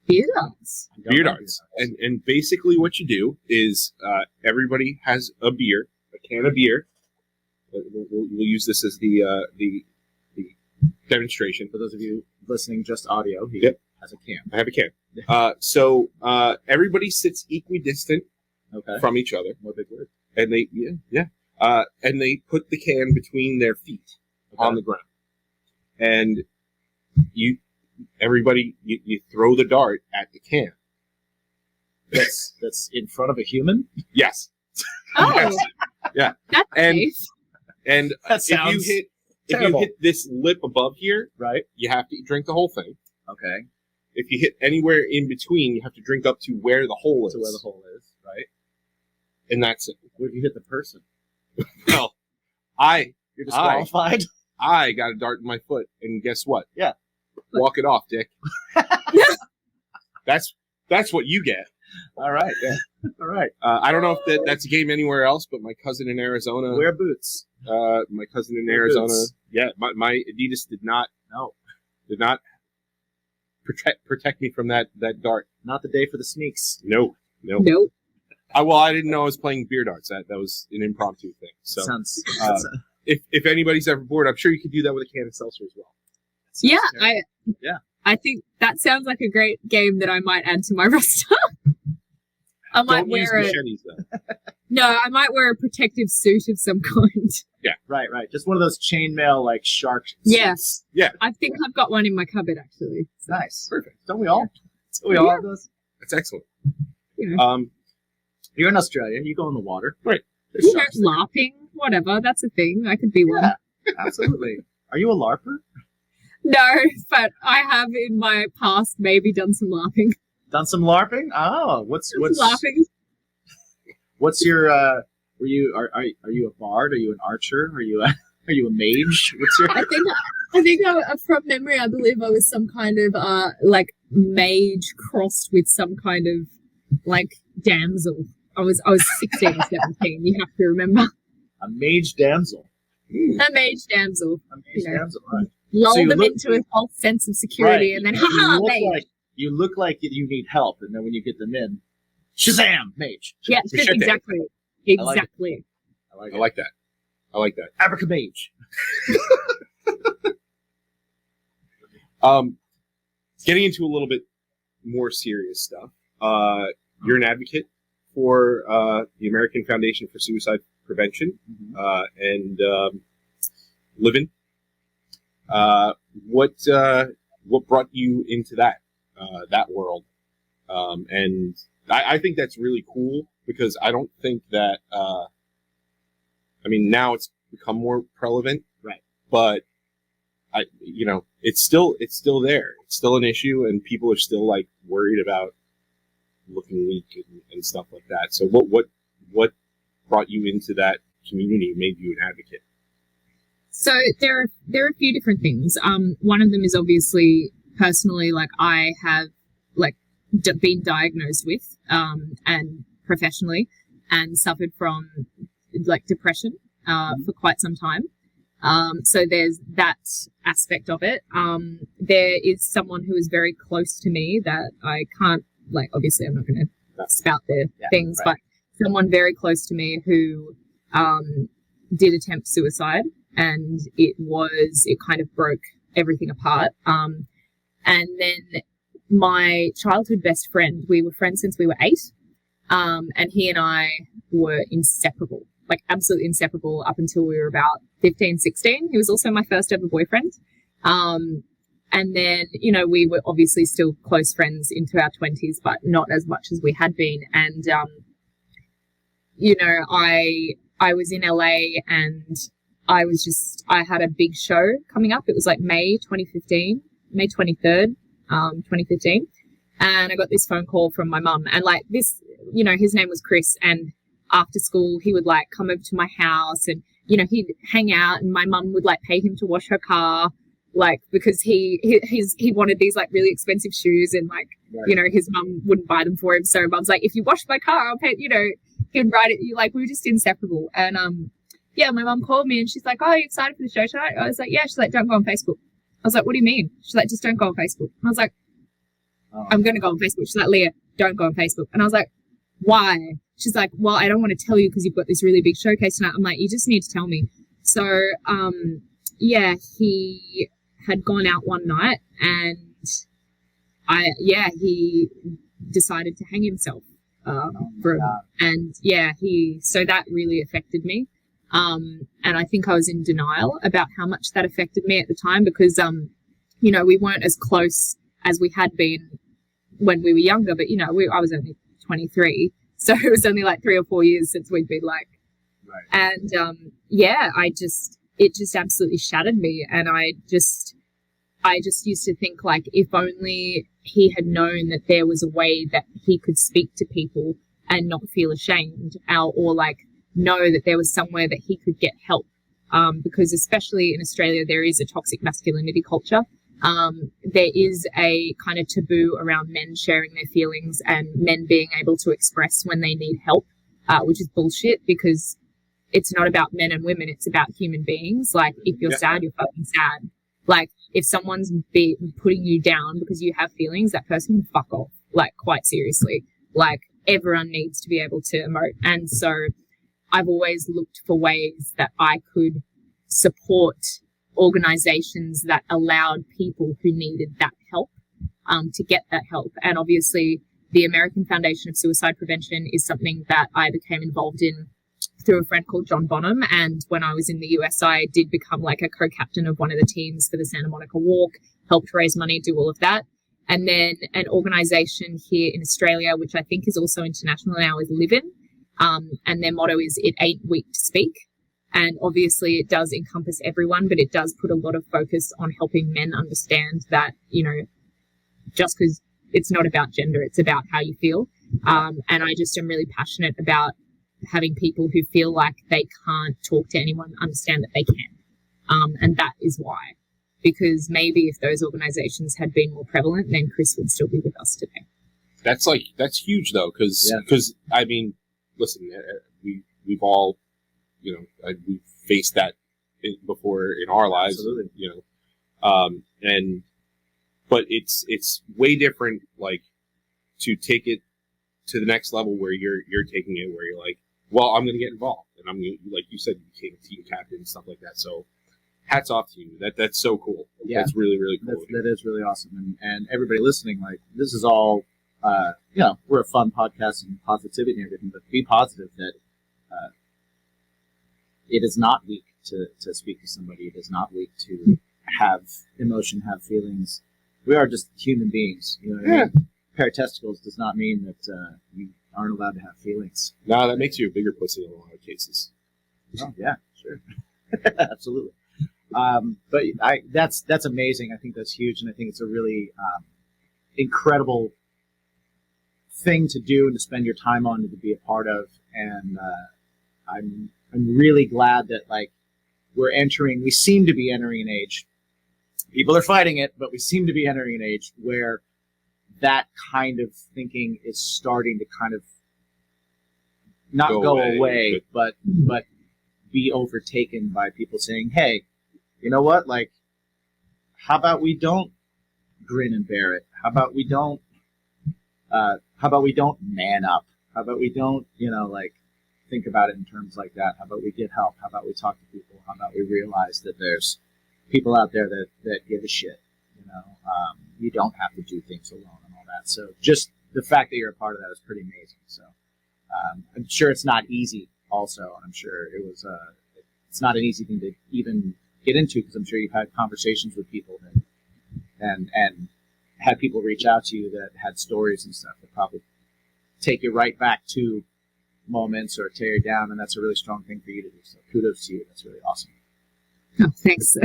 Beer darts? Beer darts. And basically what you do is everybody has a beer, a can of beer. We'll use this as the demonstration. For those of you listening, just audio, he has a can. I have a can. So everybody sits equidistant from each other. What a big word. And they, and they put the can between their feet on the ground. And you throw the dart at the can. That's in front of a human? Yes. Oh, Yes. Yeah. that's safe. And That if you sounds hit terrible. this lip above here, Right. you have to drink the whole thing. Okay. If you hit anywhere in between, you have to drink up to where the hole is. To where the hole is. Right. And that's it. What if you hit the person? Well, You're disqualified? I got a dart in my foot, and guess what? Yeah. Walk it off, Dick. That's what you get. All right. Yeah. All right. I don't know if that's a game anywhere else, but my cousin in Arizona. Wear boots. My cousin in Wear Arizona. boots. Yeah, my Adidas did not protect me from that dart. Not the day for the sneaks. No. Nope. I didn't know I was playing beer darts. That was an impromptu thing. So Sounds. if anybody's ever bored, I'm sure you could do that with a can of seltzer as well. Yeah, Yeah. I think that sounds like a great game that I might add to my roster. I might Don't use wear machetes though. No, I might wear a protective suit of some kind. Right. Just one of those chainmail like shark. Yes. Yeah. I think I've got one in my cupboard actually. Nice. Perfect. Don't we all? Don't we all have those? That's excellent. You know. You're in Australia. You go in the water. Right. There's You know, sharks there. LARPing, whatever, that's a thing. I could be one. Yeah. Absolutely. Are you a LARPer? No, but I have in my past maybe done some LARPing. Done some LARPing? Oh, what's LARPing? What's your are you a bard? Are you an archer? Are you a mage? What's your I think from memory, I believe I was some kind of like mage crossed with some kind of like damsel. I was 16 or 17. You have to remember. a mage damsel? A mage damsel. A mage You know. damsel. Right. Lull So you them look- into a false sense of security, and then haha, mage. You look like you need help, and then when you get them in, Shazam, mage. Yeah, Machete. exactly. I like it. Exactly. I I like that. Abracamage. Getting into a little bit more serious stuff. You're an advocate for the American Foundation for Suicide Prevention and LIVIN. What brought you into that world? And I think that's really cool because I don't think that. Now it's become more prevalent, right? But it's still there. It's still an issue, and people are still like worried about looking weak and stuff like that. So what brought you into that community and made you an advocate? So there are a few different things. One of them is obviously personally, like I have like been diagnosed with, and professionally, and suffered from like depression for quite some time. So there's that aspect of it. There is someone who is very close to me that I can't, like, obviously I'm not going to spout their things, right. but someone very close to me who did attempt suicide, and it kind of broke everything apart. And then my childhood best friend, we were friends since we were 8, and he and I were inseparable. Like absolutely inseparable up until we were about 15, 16. He was also my first ever boyfriend. And then, we were obviously still close friends into our 20s, but not as much as we had been. And you know, I was in LA and I had a big show coming up. It was like May 2015, May 23rd, 2015. And I got this phone call from my mum, and like this, you know, his name was Chris, and after school he would like come over to my house and, you know, he'd hang out, and my mum would like pay him to wash her car, like, because he wanted these like really expensive shoes, and like, right, you know, his mum wouldn't buy them for him. So mum's like, if you wash my car, I'll pay, you know, he'd write it. Like, we were just inseparable. And, yeah, my mum called me and she's like, oh, are you excited for the show tonight? I was like, yeah. She's like, don't go on Facebook. I was like, what do you mean? She's like, just don't go on Facebook. And I was like, I'm going to go on Facebook. She's like, Leah, don't go on Facebook. And I was like, why? She's like, well, I don't want to tell you because you've got this really big showcase tonight. I'm like, you just need to tell me. So, yeah, he had gone out one night and he decided to hang himself. And yeah, so that really affected me. And I think I was in denial about how much that affected me at the time because, you know, we weren't as close as we had been when we were younger, but, you know, I was only 23. So it was only like 3 or 4 years since we'd been like, right. And, yeah, it just absolutely shattered me. And I just used to think like, if only he had known that there was a way that he could speak to people and not feel ashamed or like know that there was somewhere that he could get help. Because especially in Australia, there is a toxic masculinity culture. There is a kind of taboo around men sharing their feelings and men being able to express when they need help, which is bullshit because it's not about men and women. It's about human beings. Like, if you're sad, you're fucking sad. Like, if someone's putting you down because you have feelings, that person can fuck off, like, quite seriously. Like, everyone needs to be able to emote. And so I've always looked for ways that I could support organizations that allowed people who needed that help to get that help. And obviously the American Foundation of Suicide Prevention is something that I became involved in through a friend called John Bonham. And when I was in the US, I did become like a co-captain of one of the teams for the Santa Monica Walk, helped raise money, do all of that. And then an organization here in Australia, which I think is also international now, is LIVIN. And their motto is, it ain't weak to speak. And obviously it does encompass everyone, but it does put a lot of focus on helping men understand that, you know, just because it's not about gender, it's about how you feel. And I just am really passionate about having people who feel like they can't talk to anyone understand that they can. And that is why. Because maybe if those organizations had been more prevalent, then Chris would still be with us today. That's huge though, because I mean, listen, we've all, you know, we've faced that before in our lives. Absolutely. You know, but it's way different, like, to take it to the next level where you're taking it, where you're like, well, I'm going to get involved, and I'm going to, like you said, you became a team captain and stuff like that. So, hats off to you. That's so cool. Yeah, that's really, really cool. That is really awesome. And everybody listening, like, this is all, you know, we're a fun podcast and positivity and everything, but be positive that it is not weak to speak to somebody. It is not weak to have emotion, have feelings. We are just human beings. You know what I mean? A pair of testicles does not mean that you aren't allowed to have feelings. No, that makes you a bigger pussy in a lot of cases. Oh, yeah, sure. Absolutely. But that's amazing. I think that's huge, and I think it's a really incredible thing to do and to spend your time on and to be a part of. And I'm really glad that, like, we seem to be entering an age. People are fighting it, but we seem to be entering an age where that kind of thinking is starting to kind of not go away, but be overtaken by people saying, hey, you know what? Like, how about we don't grin and bear it? How about we don't man up? How about we don't, you know, like, think about it in terms like that? How about we get help? How about we talk to people? How about we realize that there's people out there that give a shit? You know, you don't have to do things alone and all that. So just the fact that you're a part of that is pretty amazing. So I'm sure it's not easy also, and I'm sure it's not an easy thing to even get into, because I'm sure you've had conversations with people and had people reach out to you that had stories and stuff that probably take you right back to moments or tear you down, and that's a really strong thing for you to do. So kudos to you. That's really awesome. Oh, thanks.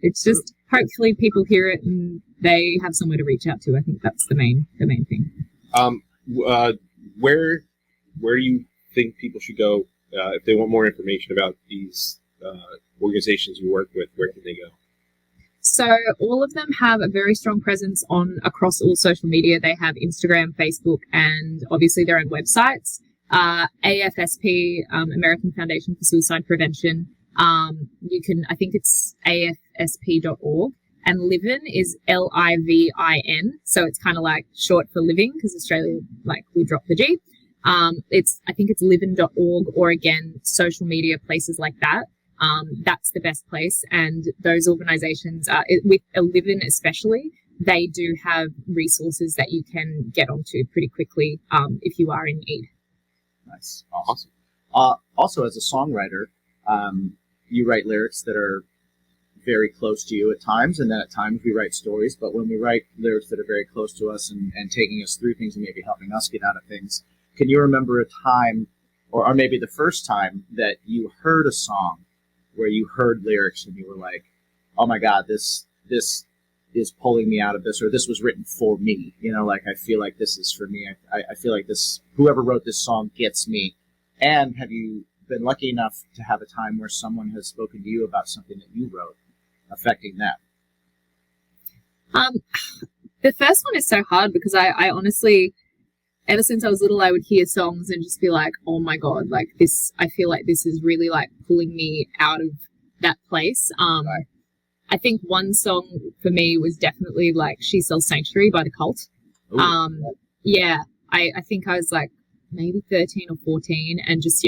It's just hopefully people hear it and they have somewhere to reach out to. I think that's the main thing. Where do you think people should go if they want more information about these organizations you work with? Where can they go? So all of them have a very strong presence across all social media. They have Instagram, Facebook, and obviously their own websites. AFSP, American Foundation for Suicide Prevention. I think it's afsp.org, and LIVIN is LIVIN. So it's kind of like short for living, because Australia, like, we dropped the G. I think it's livin.org, or again, social media places like that. That's the best place. And those organizations, with LIVIN especially, they do have resources that you can get onto pretty quickly if you are in need. Nice. Awesome. Also, as a songwriter, you write lyrics that are very close to you at times, and then at times we write stories. But when we write lyrics that are very close to us and taking us through things and maybe helping us get out of things, can you remember a time, or maybe the first time, that you heard a song where you heard lyrics and you were like, oh my God, this is pulling me out of this, or this was written for me, like, I feel like this is for me. I feel like whoever wrote this song gets me. And have you been lucky enough to have a time where someone has spoken to you about something that you wrote affecting them? The first one is so hard because I honestly, ever since I was little, I would hear songs and just be like, oh my God, like this, I feel like this is really like pulling me out of that place. Right. I think one song for me was definitely like She Sells Sanctuary by The Cult. Ooh. Yeah, I think I was like maybe 13 or 14, and just,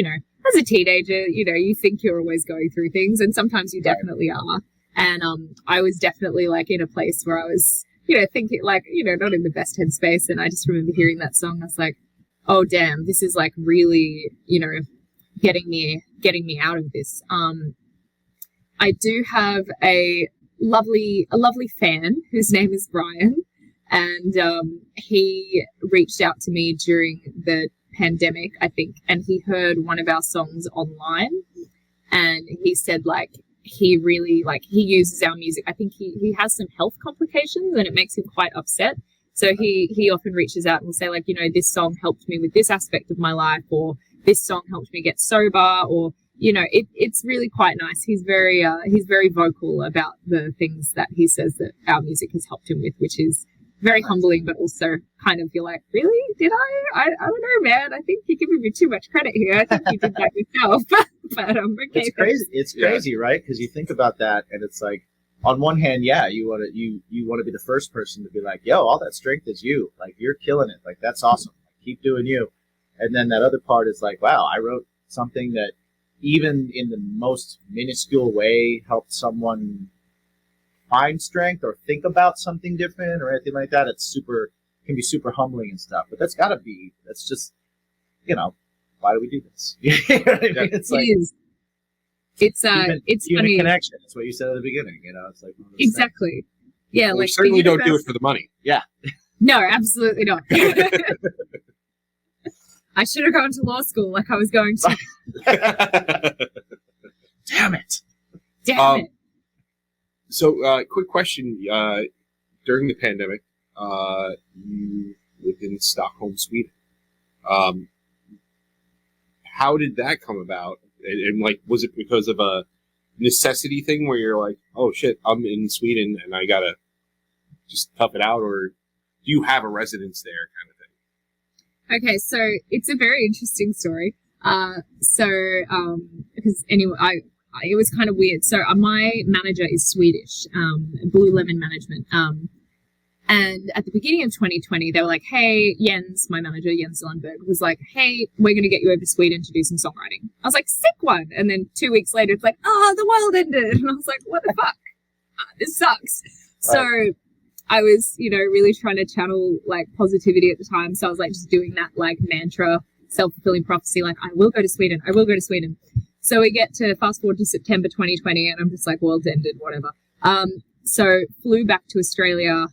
as a teenager, you think you're always going through things, and sometimes you definitely are. And I was definitely like in a place where I was, thinking like, not in the best headspace. And I just remember hearing that song. I was like, oh damn, this is like really, getting me out of this. I do have a lovely fan whose name is Brian, and he reached out to me during the pandemic, I think, and he heard one of our songs online, and he said like he really he uses our music. I think he has some health complications and it makes him quite upset. So he often reaches out and will say like, this song helped me with this aspect of my life, or this song helped me get sober, or it's really quite nice. He's very vocal about the things that he says that our music has helped him with, which is very humbling, but also kind of, you're like, really? Did I don't know, man. I think you're giving me too much credit here. I think you did that yourself. But okay. It's crazy. It's crazy, right? Because you think about that, and it's like, on one hand, yeah, you want to be the first person to be like, yo, all that strength is you. Like, you're killing it. Like, that's awesome. Keep doing you. And then that other part is like, wow, I wrote something that, even in the most minuscule way, helped someone find strength or think about something different or anything like that. Can be super humbling and stuff. But that's just, why do we do this? You know what I mean? It's like, it's human funny. Connection. That's what you said at the beginning. It's like exactly. Yeah, we certainly don't do it for the money. Yeah. No, absolutely not. I should have gone to law school like I was going to. Damn it. Damn it. So, quick question. During the pandemic, you lived in Stockholm, Sweden. How did that come about? And was it because of a necessity thing where you're like, oh shit, I'm in Sweden and I gotta just tough it out? Or do you have a residence there kind of thing? Okay, so it's a very interesting story. Because anyway, it was kind of weird. So my manager is Swedish, Blue Lemon Management. And at the beginning of 2020, they were like, hey, Jens, my manager, Jens Lundberg, was like, hey, we're going to get you over to Sweden to do some songwriting. I was like, sick one. And then 2 weeks later, it's like, the world ended. And I was like, what the fuck? This sucks. Right. So I was, really trying to channel positivity at the time. So I was just doing that mantra, self-fulfilling prophecy, I will go to Sweden. I will go to Sweden. So we get to fast forward to September 2020 and I'm just like, world's ended, whatever. So flew back to Australia,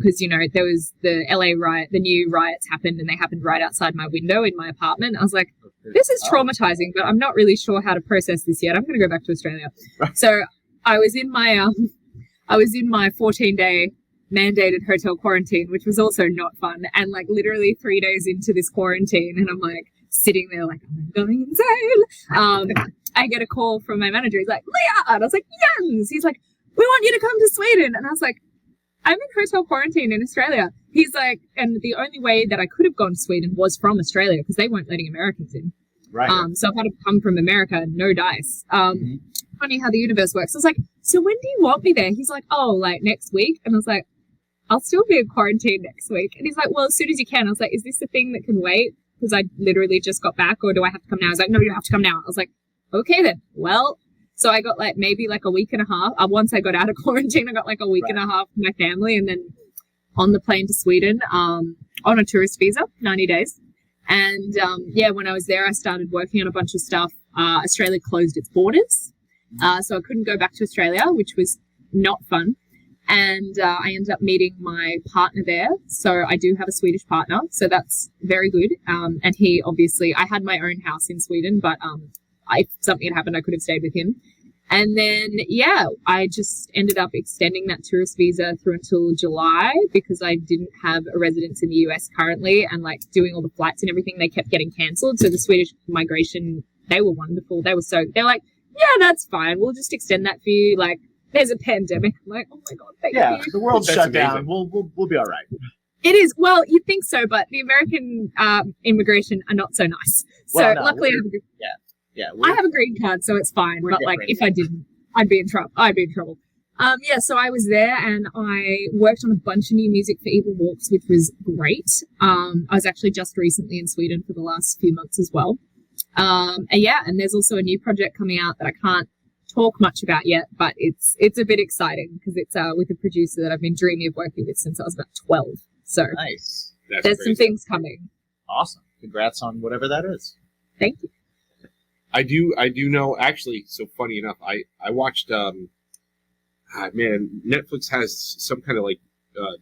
because, you know, there was the LA riot, the new riots happened, and they happened right outside my window in my apartment. I was like, this is traumatizing, but I'm not really sure how to process this yet. I'm going to go back to Australia. So I was in my 14-day mandated hotel quarantine, which was also not fun. And like literally 3 days into this quarantine, and I'm like sitting there like, I'm going insane. I get a call from my manager. He's like, Leah! And I was like, yes! He's like, we want you to come to Sweden. And I was like, I'm in hotel quarantine in Australia. He's like, and the only way that I could have gone to Sweden was from Australia because they weren't letting Americans in. Right. So I've had to come from America, no dice. Funny how the universe works. I was like, so when do you want me there? He's like, oh, like next week. And I was like, I'll still be in quarantine next week. And he's like, well, as soon as you can. I was like, is this a thing that can wait? Because I literally just got back, or do I have to come now? He's like, no, you have to come now. I was like, okay then. Well, so I got like maybe like a week and a half. Once I got out of quarantine, I got like a week and a half with my family, and then on the plane to Sweden on a tourist visa, 90 days. And yeah, when I was there, I started working on a bunch of stuff. Australia closed its borders, so I couldn't go back to Australia, which was not fun. And I ended up meeting my partner there. So I do have a Swedish partner, so that's very good. And he obviously, I had my own house in Sweden, but if something had happened, I could have stayed with him. And then, yeah, I just ended up extending that tourist visa through until July because I didn't have a residence in the US currently, and like doing all the flights and everything, they kept getting cancelled. So the Swedish migration, they were wonderful. They're like, yeah, that's fine. We'll just extend that for you. Like, there's a pandemic. I'm like, oh my God, thank you. Yeah, the world's That's shut amazing. down. We'll be all right. It is. Well, you'd think so, but the American immigration are not so nice. So Well, no, luckily I have a I have a green card, so it's fine. But like, if I didn't, I'd be in trouble. Yeah, so I was there and I worked on a bunch of new music for Evol Walks, which was great. I was actually just recently in Sweden for the last few months as well. And yeah, and there's also a new project coming out that I can't talk much about yet, but it's a bit exciting because it's with a producer that I've been dreaming of working with since I was about 12. So Nice. there's some things coming. Awesome. Congrats on whatever that is. Thank you. I do know, actually, so funny enough, I watched, Netflix has some kind of like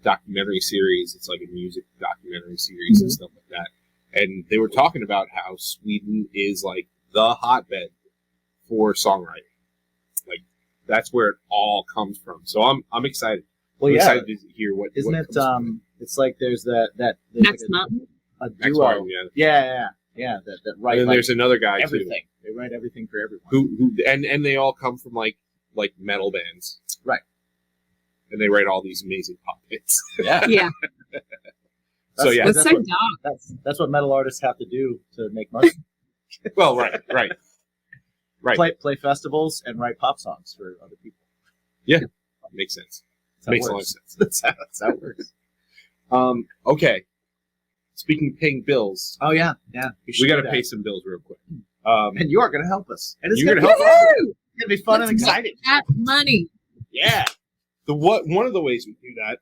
documentary series. It's like a music documentary series and stuff like that. And they were talking about how Sweden is like the hotbed for songwriting. Like, that's where it all comes from. So I'm excited. Well, I'm yeah. excited to hear what. Isn't what it? comes from It's like there's that Max Martin. a Max duo. Martin, yeah. Yeah. That And write then like there's another guy everything. They write everything for everyone. too, who and they all come from like metal bands, Right. and they write all these amazing pop hits. Yeah. Yeah, So yeah, it's so what, dark. that's what metal artists have to do to make money. well, right. Play festivals and write pop songs for other people. Makes sense. That's how it Makes a lot of works. sense. That's how it works. Okay. Speaking of paying bills, Oh yeah. we got to pay some bills real quick. And you are going to help us. And it's You're going to gonna help us. Woohoo! It's going to be fun Let's and make exciting. that money. Yeah. One of the ways we do that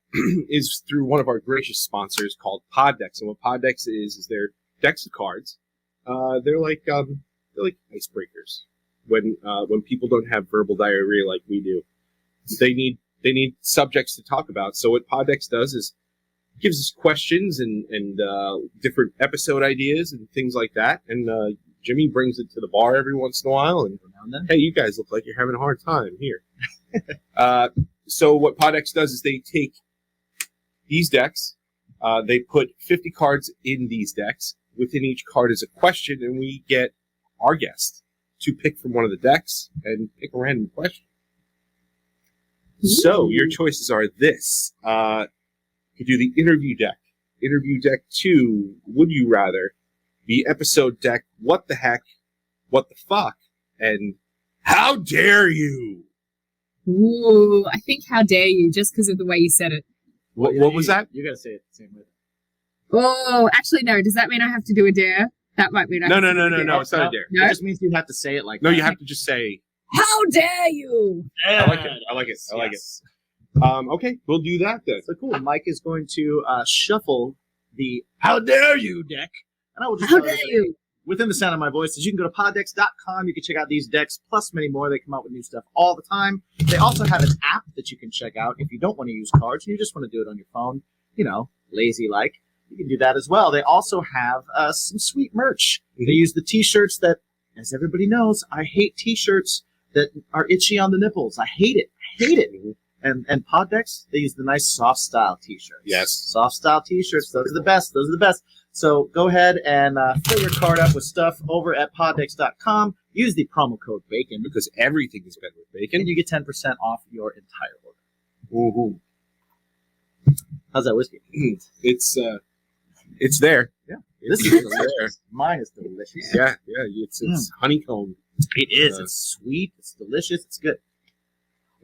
is through one of our gracious sponsors called Poddex. And what Poddex is they're decks of cards. They're like icebreakers. When people don't have verbal diarrhea like we do, they need subjects to talk about. So what Poddex does is gives us questions and different episode ideas and things like that. And Jimmy brings it to the bar every once in a while. And hey, you guys look like you're having a hard time here. So what Poddex does is they take these decks, they put 50 cards in these decks. Within each card is a question, and we get our guest to pick from one of the decks and pick a random question. So your choices are this. You could do the interview deck. Interview deck 2, Would You Rather. The episode deck, What the Heck, What the Fuck, and How Dare You? Ooh, I think how dare you, just because of the way you said it. What was that? You got to say it the same way. Oh, actually, no. Does that mean I have to do a dare? That might mean I No, have to do a dare. it's not a dare. No? It just means you have to say it like No, that. you have to just say, How dare you? I like it. Yes. Okay, we'll do that then. So cool. Mike is going to shuffle the How Dare You deck. And I will just How tell dare you? within the sound of my voice is you can go to poddex.com. You can check out these decks, plus many more. They come out with new stuff all the time. They also have an app that you can check out if you don't want to use cards and you just want to do it on your phone, lazy-like. You can do that as well. They also have some sweet merch. They use the T-shirts that, as everybody knows, I hate T-shirts that are itchy on the nipples. I hate it. And Poddex, they use the nice soft style T-shirts. Yes. Soft style T-shirts. Those are the best. So go ahead and fill your card up with stuff over at poddex.com. Use the promo code BACON Because everything is better with bacon. and you get 10% off your entire order. Ooh. How's that whiskey? It's there. Yeah. This is There. delicious. Mine is delicious. Yeah. It's honeycomb. It is. It's sweet. It's delicious. It's good.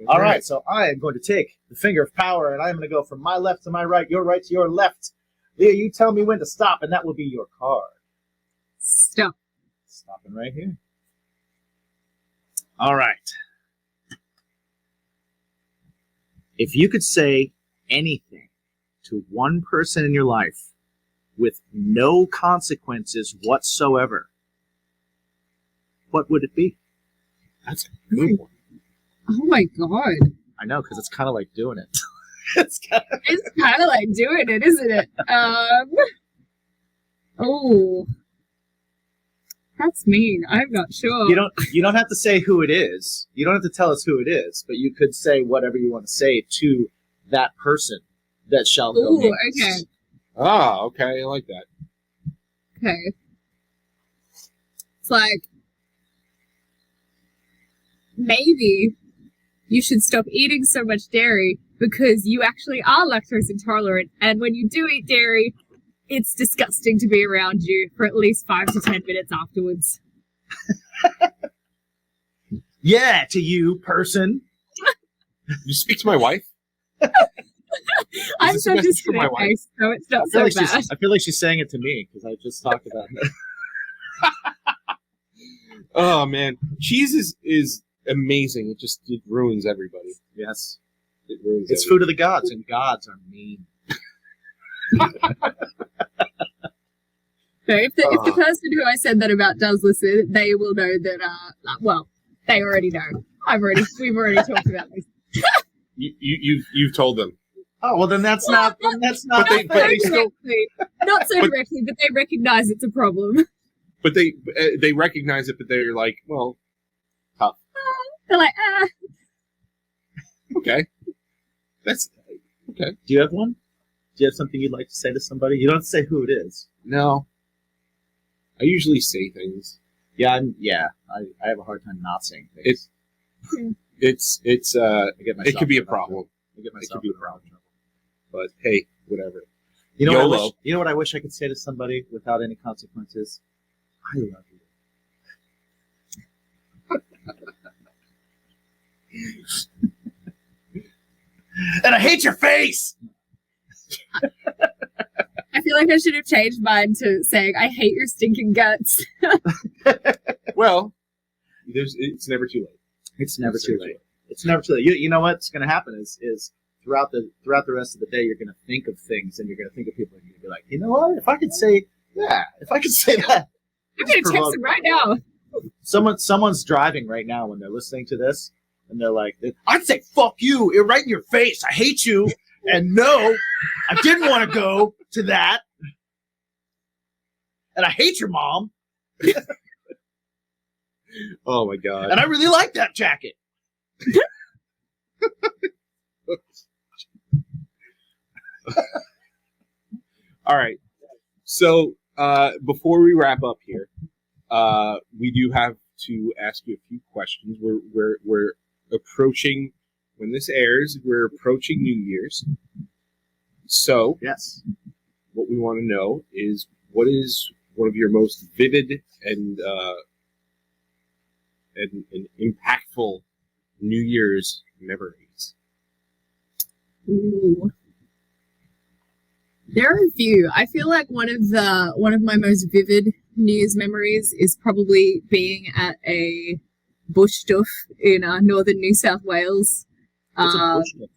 All right, so I am going to take the finger of power, and I'm going to go from my left to my right to your left. Leah, you tell me when to stop, and that will be your card. Stop. Stopping right here. All right. If you could say anything to one person in your life with no consequences whatsoever, what would it be? That's a good one. Oh my god. I know, because it's kind of like doing it. It's kind of like doing it, isn't it? Oh. That's mean. I'm not sure. You don't have to say who it is. You don't have to tell us who it is, but you could say whatever you want to say to that person that shall go. Ooh, okay. Ah, okay. I like that. Okay. It's like, maybe you should stop eating so much dairy because you actually are lactose intolerant, and when you do eat dairy, it's disgusting to be around you for at least 5 to 10 minutes afterwards. Yeah, to you, person. You speak to my wife? I'm this so a message just for my wife? face, so it's not so bad. I feel like she's saying it to me because I just talked about it. Oh man, cheese is amazing. It ruins everybody. Yes. It ruins. It's food of the gods, and gods are mean. So if the person who I said that about does listen, they will know that. Well, they already know. We've already talked about this. You've told them. Oh well, then that's not. But they still. Not so directly, but they recognize it's a problem. But they recognize it, but they're like, well, tough. They're like, Okay. That's okay. Do you have one? Do you have something you'd like to say to somebody? You don't have to say who it is. No. I usually say things. I have a hard time not saying things. It's I get myself it could be a in problem. I get myself be a in trouble. But hey, whatever. You know YOLO. what I wish I could say to somebody without any consequences? I love you. And I hate your face! I feel like I should have changed mine to saying, I hate your stinking guts. Well, it's never too late. It's never too late. It's never too late. You know what's going to happen is throughout the rest of the day, you're going to think of things, and you're going to think of people, and you're going to be like, you know what? If I could say that. I'm going to text him right now. Someone's driving right now when they're listening to this, and they're like, I'd say, fuck you, right in your face. I hate you. And no, I didn't want to go to that. And I hate your mom. Oh my god. And I really like that jacket. All right. So before we wrap up here, we do have to ask you a few questions. We're approaching, when this airs, we're approaching New Year's. So Yes. what we want to know is, what is one of your most vivid and impactful New Year's memories? Ooh. There are a few. I feel like one of my most vivid New Year's memories is probably being at a bush stuff in northern New South Wales. What's a bush stuff?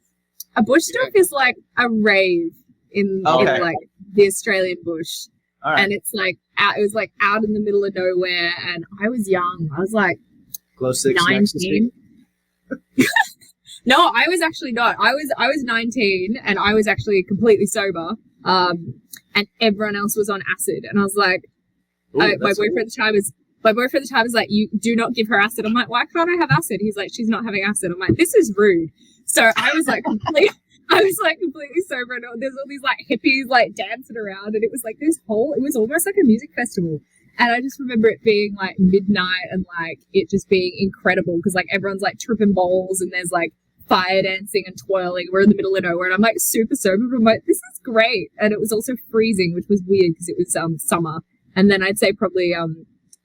A bush stuff is like a rave in Okay. like the Australian bush. All right. And it's like out. It was like out in the middle of nowhere, and I was young. I was like Glow sticks. 19. No, I was actually not. I was 19, and I was actually completely sober. And everyone else was on acid, and I was like, my boyfriend at the time is like, you do not give her acid. I'm like, why can't I have acid? He's like, she's not having acid. I'm like, this is rude. So I was like completely sober, and there's all these like hippies like dancing around, and it was like it was almost like a music festival. And I just remember it being like midnight and like it just being incredible because like everyone's like tripping bowls and there's like fire dancing and twirling. We're in the middle of nowhere, and I'm like super sober, but I'm like, this is great. And it was also freezing, which was weird because it was summer. And then I'd say probably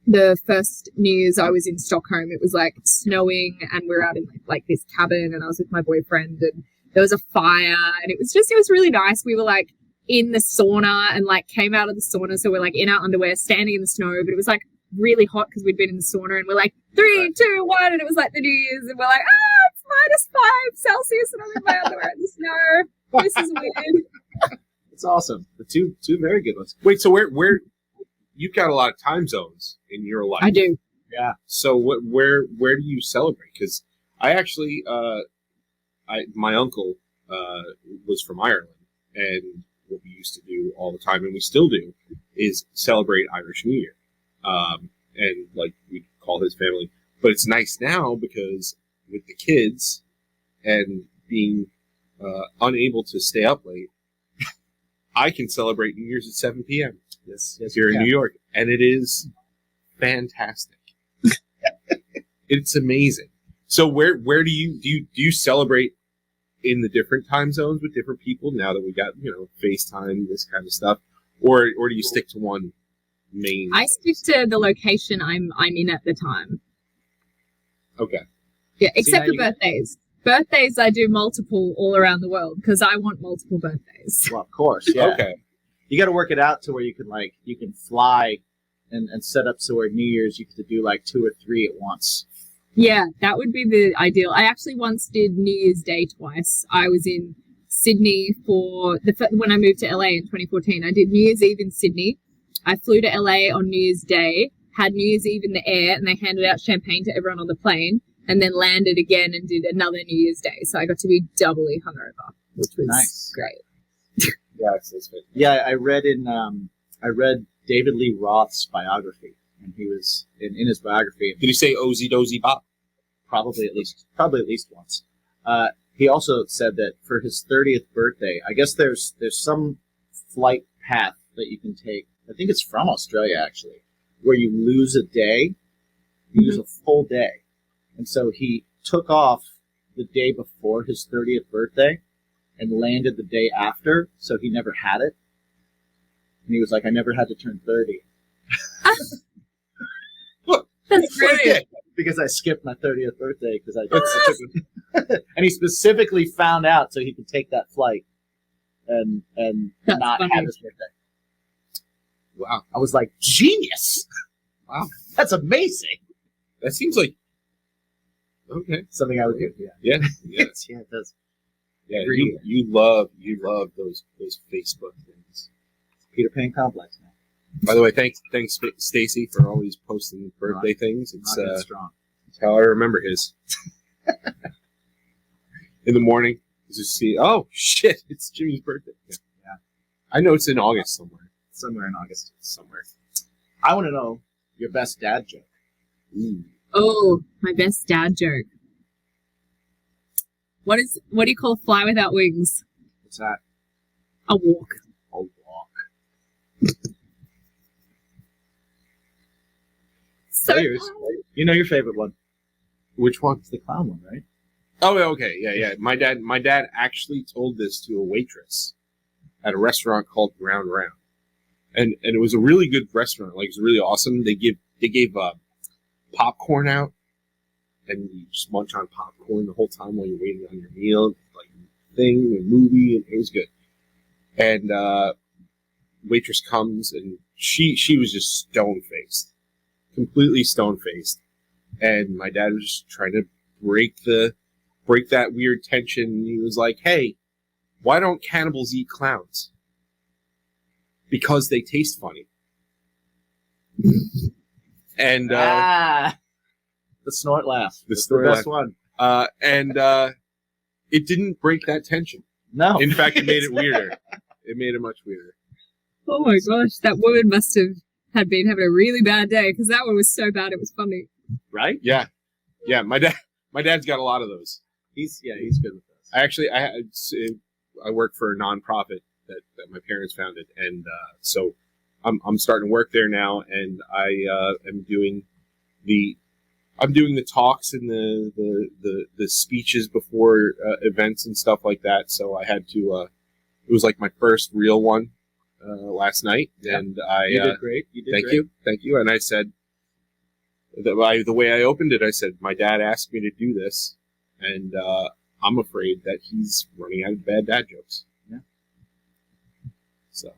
the first New Year's I was in Stockholm, it was like snowing, and we were out in like this cabin, and I was with my boyfriend, and there was a fire, and it was really nice. We were like in the sauna and like came out of the sauna, so we're like in our underwear standing in the snow, but it was like really hot because we'd been in the sauna, and we're like 3, 2, 1, and it was like the New Year's, and we're like, it's -5 Celsius, and I'm in my underwear in the snow. This is weird. It's awesome. The two very good ones. Wait, so where you've got a lot of time zones in your life? I do. Yeah. So where do you celebrate? Because I actually my uncle was from Ireland, and what we used to do all the time, and we still do, is celebrate Irish New Year. And like we call his family, but it's nice now because with the kids and being unable to stay up late, I can celebrate New Year's at 7 p.m. Yes, here in New York, and it is fantastic. It's amazing. So where do you celebrate in the different time zones with different people now that we got FaceTime, this kind of stuff, or do you stick to one main? I stick to the location I'm in at the time. Okay. Yeah, except for birthdays. Birthdays, I do multiple all around the world because I want multiple birthdays. Well, of course. Yeah. Okay. You got to work it out to where you can fly and set up so where New Year's you get to do like 2 or 3 at once. Yeah, that would be the ideal. I actually once did New Year's Day twice. I was in Sydney when I moved to LA in 2014. I did New Year's Eve in Sydney. I flew to LA on New Year's Day, had New Year's Eve in the air, and they handed out champagne to everyone on the plane, and then landed again and did another New Year's Day. So I got to be doubly hungover, which was nice. Great. Yeah, it's good. Yeah, I read David Lee Roth's biography, and he was in his biography. Did he say "Ozy dozy bop"? Probably at least once. He also said that for his 30th birthday, I guess there's some flight path that you can take. I think it's from Australia actually, where you lose a day, you lose a full day, and so he took off the day before his 30th birthday and landed the day after, so he never had it. And he was like, I never had to turn 30. That's great. Because I skipped my 30th birthday because I took it. And he specifically found out so he could take that flight and not funny. have his birthday. Wow. I was like, genius! Wow. That's amazing. That seems like okay. Something I would do. Yeah. Yeah. Yeah, it does. Yeah. You love those Facebook things. Peter Pan complex, man. By the way, thanks Stacy for always posting birthday things. It's strong. It's how I remember his. In the morning, just see. Oh shit! It's Jimmy's birthday. Yeah. I know it's in August somewhere. Somewhere in August. Somewhere. I want to know your best dad joke. Ooh. Oh, my best dad joke. What do you call a fly without wings? What's that? A walk. A walk. So yours. You know your favorite one. Which one? It's the clown one, right? Oh, okay, yeah. My dad actually told this to a waitress at a restaurant called Round Round, and it was a really good restaurant. Like, it was really awesome. They gave popcorn out, and you just munch on popcorn the whole time while you're waiting on your meal, like thing, a movie, and it was good. And waitress comes, and she was just stone-faced, completely stone-faced, and my dad was just trying to break that weird tension. He was like, "Hey, why don't cannibals eat clowns? Because they taste funny." And the snort laugh. It's the best one. And it didn't break that tension. No. In fact, it made it weirder. It made it much weirder. Oh my gosh, that woman must have been having a really bad day because that one was so bad it was funny. Right? Yeah. My dad's got a lot of those. He's good with those. I work for a nonprofit that my parents founded, and so I'm starting to work there now, and I am doing the talks and the speeches before events and stuff like that. So I had to. It was like my first real one last night, and You did great. Thank you. And I said the way I opened it, I said my dad asked me to do this, and I'm afraid that he's running out of bad dad jokes. Yeah. So,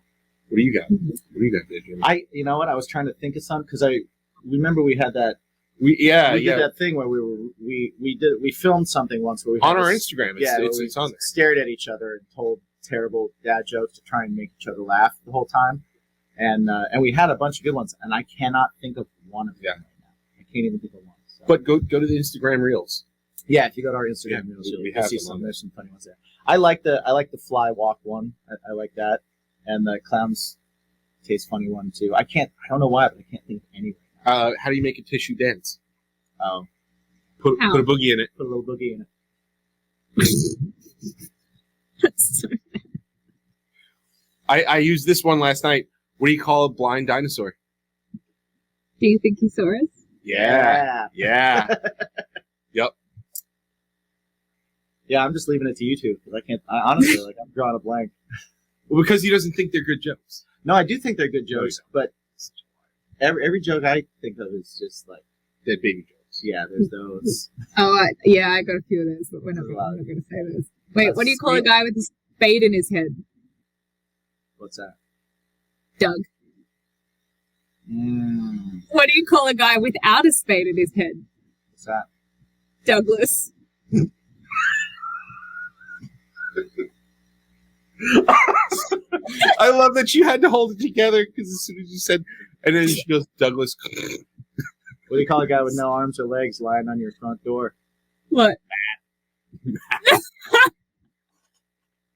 what do you got? What do you got there, Jimmy? You know what? I was trying to think of something because I remember we had that. We did that thing where we filmed something once where we on had our this, Instagram. It's on there. Stared at each other and told terrible dad jokes to try and make each other laugh the whole time, and we had a bunch of good ones, and I cannot think of one of them right now. I can't even think of one. So. But go to the Instagram Reels. Yeah, if you go to our Instagram, you'll see some. There's some funny ones there. I like the fly walk one. I like that, and the clowns taste funny one too. I don't know why, but I can't think of any. How do you make a tissue dance? Oh, put a boogie in it. Put a little boogie in it. That's so I used this one last night. What do you call a blind dinosaur? Do you think he saw us? Yeah. Yep. Yeah, I'm just leaving it to you two because I can't. Honestly, I'm drawing a blank. Well, because he doesn't think they're good jokes. No, I do think they're good jokes, but every joke I think of is just like dead baby jokes. Yeah, there's those. Oh, I got a few of those, but we're not going to say those. Wait, what do you call a guy with a spade in his head? What's that? Doug. What do you call a guy without a spade in his head? What's that? Douglas. I love that you had to hold it together because as soon as you said, and then she goes, Douglas. What do you call a guy with no arms or legs lying on your front door? What?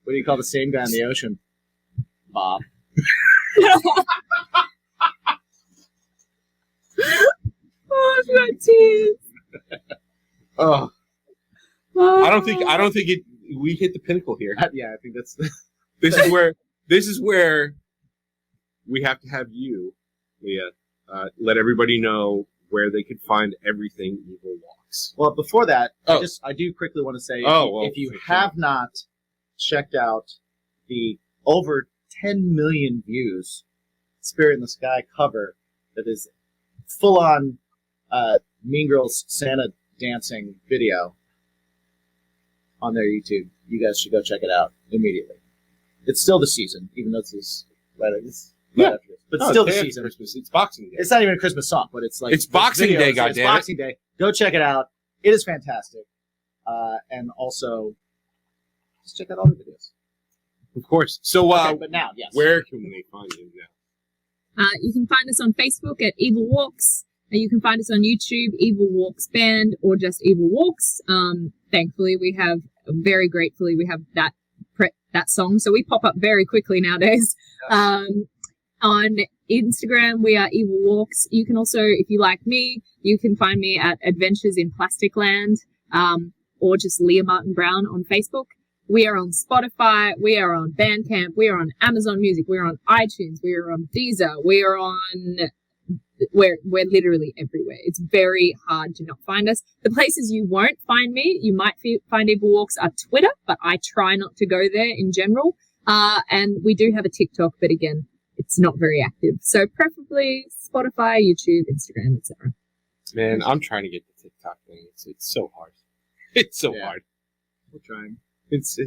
What do you call the same guy in the ocean? Bob. Oh, I've got tears. Oh. I don't think we hit the pinnacle here. Yeah, I think that's. This is where we have to have you, Leah, let everybody know where they could find everything Evol Walks. Well, before that, I do quickly want to say, if you have not checked out the over 10 million views Spirit in the Sky cover that is full on Mean Girls Santa dancing video on their YouTube, you guys should go check it out immediately. It's still the season, even though it's right after this. But still the season. Christmas. It's Boxing Day. It's not even a Christmas song, but it's like it's Boxing Day, goddammit. It's Boxing Day. Go check it out. It is fantastic. And also, just check out all the videos. Of course. So, but now, yes. Where can we find you now? You can find us on Facebook at Evol Walks. You can find us on YouTube, Evol Walks Band, or just Evol Walks. Thankfully, very gratefully, we have that song, so we pop up very quickly nowadays. On Instagram, we are Evol Walks. You can also, if you like me, you can find me at Adventures in Plastic Land, or just Leah Martin-Brown on Facebook. We are on Spotify. We are on Bandcamp. We are on Amazon Music. We are on iTunes. We are on Deezer. We're literally everywhere. It's very hard to not find us. The places you won't find me, you might find Evol Walks, are Twitter, but I try not to go there in general. And we do have a TikTok, but again, it's not very active. So preferably Spotify, YouTube, Instagram, etc. Man, I'm trying to get the TikTok thing. It's so hard. It's so hard. We're trying. It's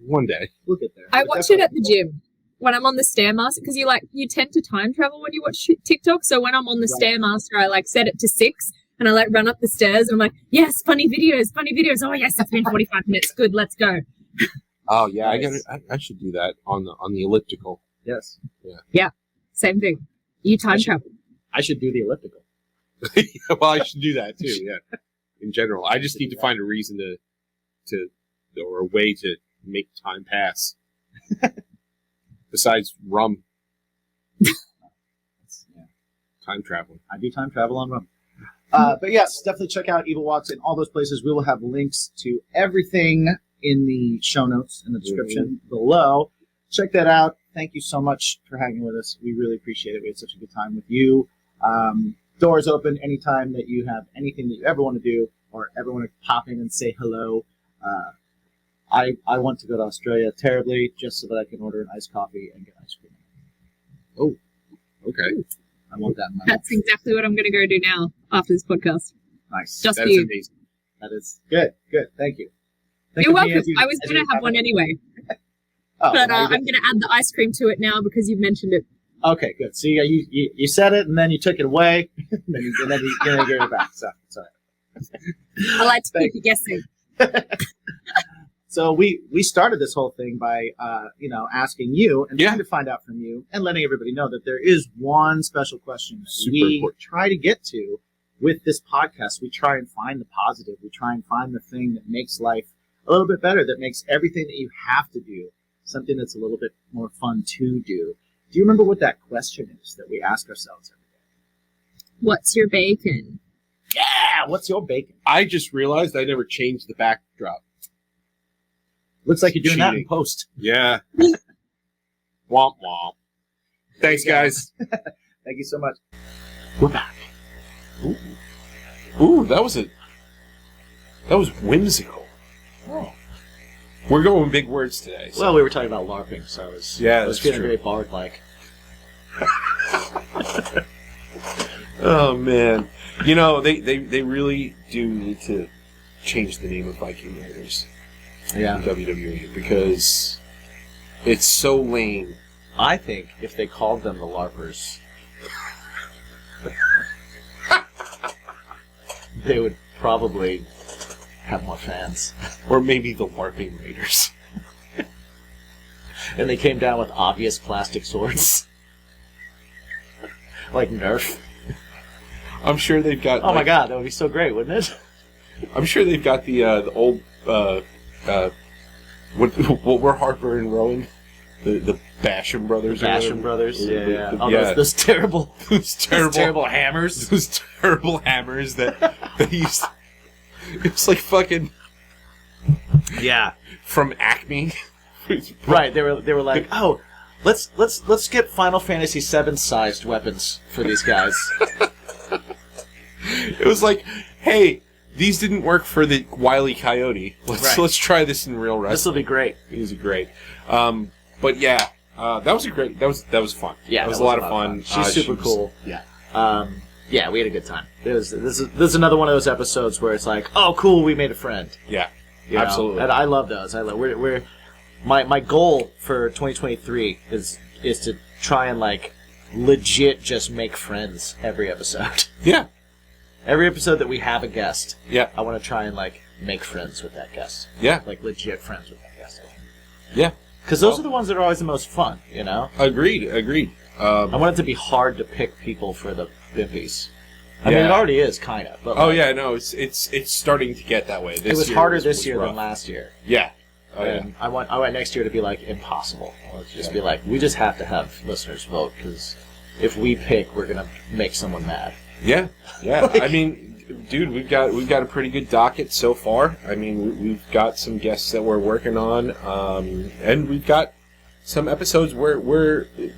one day. We'll get there. I watch it at the gym when I'm on the Stairmaster, because you tend to time travel when you watch TikTok. So when I'm on the Stairmaster, I set it to 6 and I run up the stairs and I'm like, yes, funny videos. Oh yes, it's been 45 minutes. Good, let's go. Oh yeah, I should do that on the elliptical. Yes. Yeah. Same thing. You time travel. I should do the elliptical. Well, I should do that too. Yeah. In general, I just need to find a reason or a way to make time pass. Besides rum. Time travel. I do time travel on rum. But yes, definitely check out Evol Walks in all those places. We will have links to everything in the show notes in the description below. Check that out. Thank you so much for hanging with us. We really appreciate it. We had such a good time with you. Doors open anytime that you have anything that you ever want to do or ever want to pop in and say hello. I want to go to Australia terribly just so that I can order an iced coffee and get ice cream. Oh, okay. I want that in my That's exactly what I'm going to go do now after this podcast. Nice. Just That's for you. amazing. That is good. Good. Thank you. Think You're of me welcome. as you- I was as going you to have one anyway. Oh, But now you I'm going to add the ice cream to it now because you've mentioned it. Okay, good. So you said it, and then you took it away, and then you gave it back. So sorry. I like to keep you guessing. So we started this whole thing by asking you and Yeah. trying to find out from you and letting everybody know that there is one special question that Super we important. try to get to with this podcast. We try and find the positive. We try and find the thing that makes life a little bit better, that makes everything that you have to do something that's a little bit more fun to do. Do you remember what that question is that we ask ourselves every day? What's your bacon? Yeah, what's your bacon? I just realized I never changed the backdrop. Looks like you're doing that in Cheating. post. Yeah. Womp womp. Thanks, guys. Thank you so much. We're back. Ooh, that was whimsical. Oh. We're going big words today. So. Well, we were talking about LARPing, so I was That's feeling true. very bard-like. Oh man, they really do need to change the name of Viking Raiders in Yeah. WWE because it's so lame. I think if they called them the LARPers, they would probably have more fans. Or maybe the LARPing Raiders. And they came down with obvious plastic swords. Like Nerf. I'm sure they've got. Oh my god, that would be so great, wouldn't it? I'm sure they've got the old what were Harper and Rowan, the Basham brothers. or Basham whatever. brothers. Yeah. The- Oh, yeah. those terrible, Those terrible hammers. Those terrible hammers that they used. It was like fucking Yeah. from Acme. Right. They were like, oh, let's get Final Fantasy VII sized weapons for these guys. It was like, hey, these didn't work for the Wile E. Coyote. Let's try this in real wrestling. This will be great. These are great. But yeah, that was that was fun. Yeah, that was a lot of fun. She's super she was- cool. Yeah. Yeah, we had a good time. This is another one of those episodes where it's like, oh, cool, we made a friend. Yeah. You know? Absolutely. And I love those. We're my goal for 2023 is to try and like legit just make friends every episode. Yeah. Every episode that we have a guest, Yeah. I want to try and like make friends with that guest. Yeah. Like legit friends with that guest. Yeah. Because those are the ones that are always the most fun, you know? Agreed. I want it to be hard to pick people for the BIMPies. I mean, Yeah. it already is, kind of. But Oh like, yeah, no, it's starting to get that way. it was year harder was this year rough. than last year. Yeah. Oh yeah. And I want next year to be like impossible. Let's just be like, we just have to have listeners vote because if we pick, we're gonna make someone mad. Yeah. Yeah. I mean, dude, we've got a pretty good docket so far. I mean, we've got some guests that we're working on, and we've got some episodes where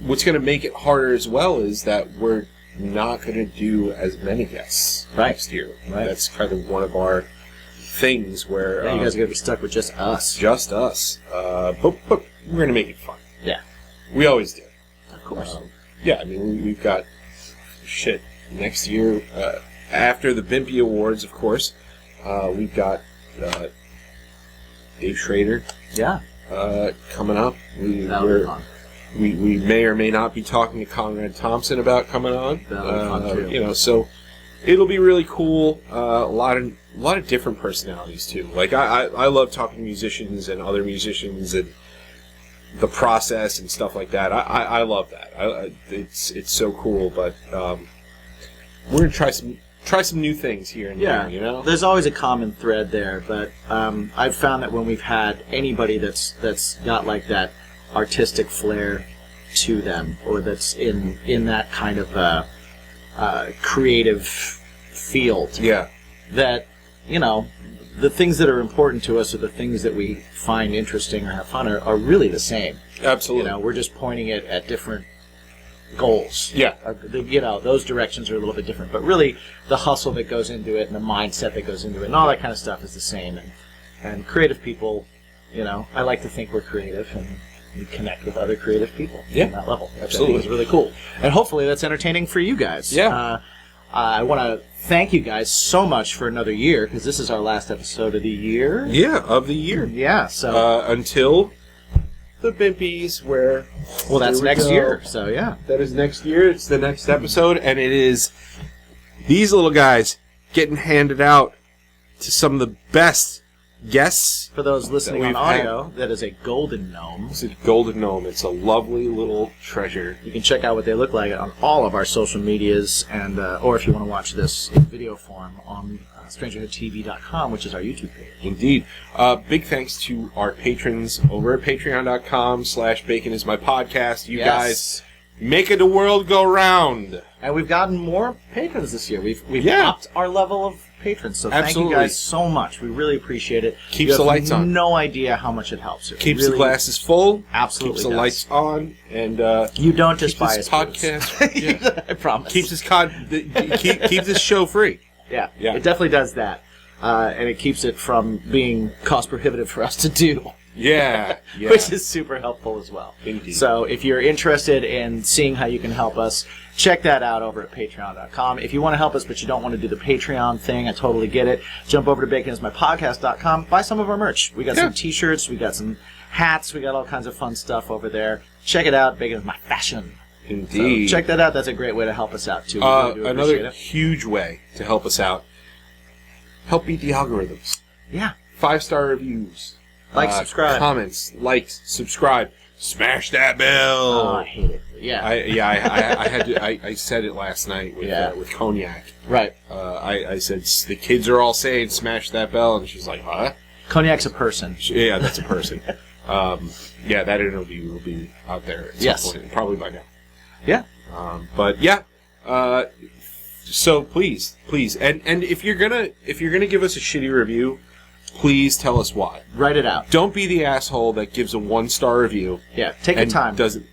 what's going to make it harder as well is that we're not going to do as many guests next year. Right. That's kind of one of our things where Yeah, you guys are gonna be stuck with just us. just us. But we're going to make it fun. Yeah, We always do. of course. Yeah, I mean, we've got shit next year after the BIMP Awards, of course. We've got Dave Schrader Yeah, coming up. that'll be fun. We may or may not be talking to Conrad Thompson about coming on. That'll be fun, too. You know, so it'll be really cool. A lot of different personalities too. Like I love talking to musicians and other musicians and the process and stuff like that. I love that. It's so cool. But we're gonna try some new things here and there. You know, there's always a common thread there, but I've found that when we've had anybody that's got like that artistic flair to them, or that's in that kind of creative field, that the things that are important to us, or the things that we find interesting or have fun, are really the same. Absolutely. We're just pointing it at different goals. Yeah. Those directions are a little bit different, but really the hustle that goes into it and the mindset that goes into it and all that kind of stuff is the same. And creative people, I like to think we're creative and we connect with other creative people on that level. Absolutely. Which is really cool. And hopefully that's entertaining for you guys. Yeah. I want to thank you guys so much for another year, because this is our last episode of the year. Yeah, of the year. Yeah, so... until the Bimpies, where... Well, that's next year, so yeah. That is next year. It's the next episode, and it is these little guys getting handed out to some of the best guests. For those listening on audio, that is a golden gnome. It's a golden gnome. It's a lovely little treasure. You can check out what they look like on all of our social medias, and or if you want to watch this in video form on strangerhoodtv.com, which is our YouTube page. Indeed. Big thanks to our patrons over at patreon.com/baconismypodcast. You guys making the world go round. And we've gotten more patrons this year. We've upped our level of patrons, so thank you guys so much. We really appreciate it. Keeps the lights on. No idea how much it helps. It keeps really, the glasses full. Absolutely keeps the lights on, and you don't just buy this podcast. I promise. Keeps this keeps this show free. Yeah, it definitely does that, and it keeps it from being cost prohibitive for us to do. Yeah. Which is super helpful as well. Indeed. So if you're interested in seeing how you can help us, check that out over at patreon.com. If you want to help us but you don't want to do the Patreon thing, I totally get it. Jump over to baconismypodcast.com, buy some of our merch. We got some t-shirts, we got some hats, we got all kinds of fun stuff over there. Check it out, Bacon is My Fashion. Indeed. So check that out. That's a great way to help us out, too. We really do appreciate another it. huge way to help us out. Help beat the algorithms. Yeah. 5-star reviews. Like, subscribe. Comments. Like, subscribe. Smash that bell. Oh, I hate it. Yeah. I had to. I said it last night with Cognac. Right. I said the kids are all saying smash that bell, and she's like, huh? Cognac's a person. Yeah, that's a person. That interview will be out there at some point, probably by now. Yeah. But yeah. So please, and if you're gonna give us a shitty review, please tell us why. Write it out. Don't be the asshole that gives a 1-star review. Yeah, take your time. Doesn't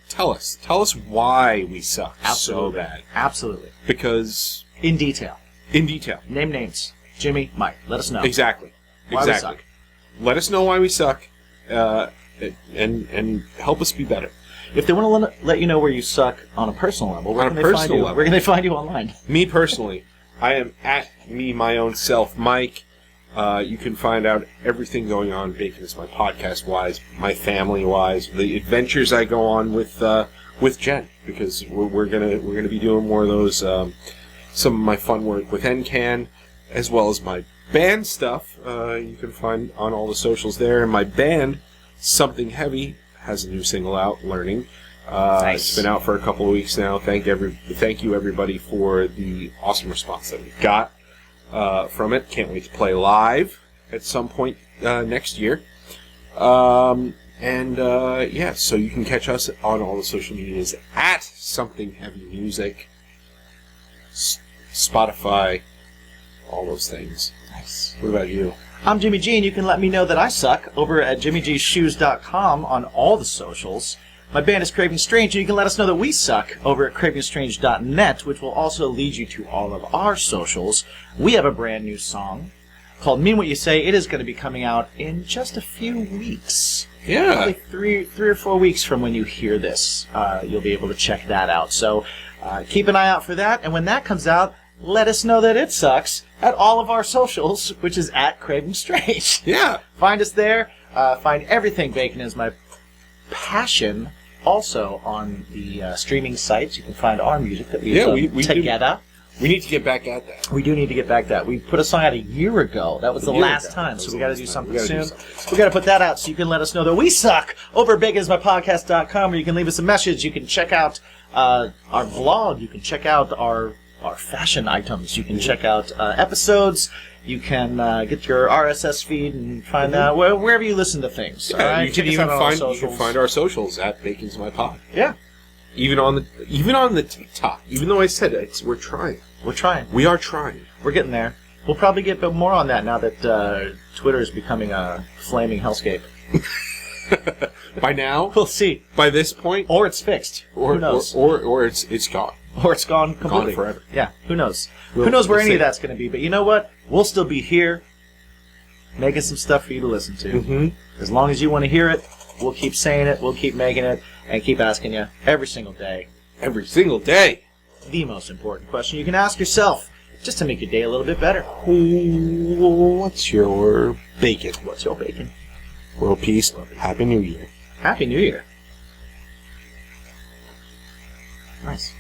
tell us why we suck so bad. Absolutely. Because in detail. Name names. Jimmy, Mike. Let us know. Exactly. Why we suck. Let us know why we suck, and help us be better. If they want to let you know where you suck on a personal level, where can they find you online? Me personally, I am at my own self, Mike. You can find out everything going on Bacon is My Podcast wise, my family wise, the adventures I go on with Jen, because we're gonna be doing more of those. Some of my fun work with NCAN, as well as my band stuff. You can find on all the socials there. And my band, Something Heavy, has a new single out, Learning. Nice. It's been out for a couple of weeks now. Thank you everybody for the awesome response that we've got from it. Can't wait to play live at some point next year. So you can catch us on all the social medias at Something Heavy Music, Spotify, all those things. Nice. What about you? I'm Jimmy G, and you can let me know that I suck over at jimmygshoes.com on all the socials. My band is Craving Strange, and you can let us know that we suck over at cravingstrange.net, which will also lead you to all of our socials. We have a brand new song called Mean What You Say. It is going to be coming out in just a few weeks. Yeah. Probably three or 4 weeks from when you hear this. You'll be able to check that out. So keep an eye out for that, and when that comes out, let us know that it sucks at all of our socials, which is at Craving Strange. Yeah. Find us there. Find everything Bacon is My Passion also on the streaming sites. You can find our music that we've done together. We need to get back at that. We do need to get back at that. We put a song out a year ago. That was the last time, so we got to do something soon. We got to put that out so you can let us know that we suck over at baconismypodcast.com, where you can leave us a message. You can check out our blog. You can check out our our fashion items. You can check out episodes. You can get your RSS feed and find out wherever you listen to things. Yeah, all right? you can Check us even out on our find our socials at Bacon's My Pod. Yeah, Even on the TikTok. Even though I said we're trying. we're trying. We are trying. We're getting there. We'll probably get more on that now that Twitter is becoming a flaming hellscape. By now, We'll see. by this point, Or it's fixed. or Who knows? or it's gone. Or it's gone completely. forever. Yeah, who knows? We'll- Who knows where we'll any of see. that's going to be? But you know what? We'll still be here making some stuff for you to listen to. Mm-hmm. As long as you want to hear it, we'll keep saying it, we'll keep making it, and keep asking you every single day Every single day. the most important question you can ask yourself just to make your day a little bit better. What's your bacon? What's your bacon? World peace. Happy New Year. Happy New Year. Nice.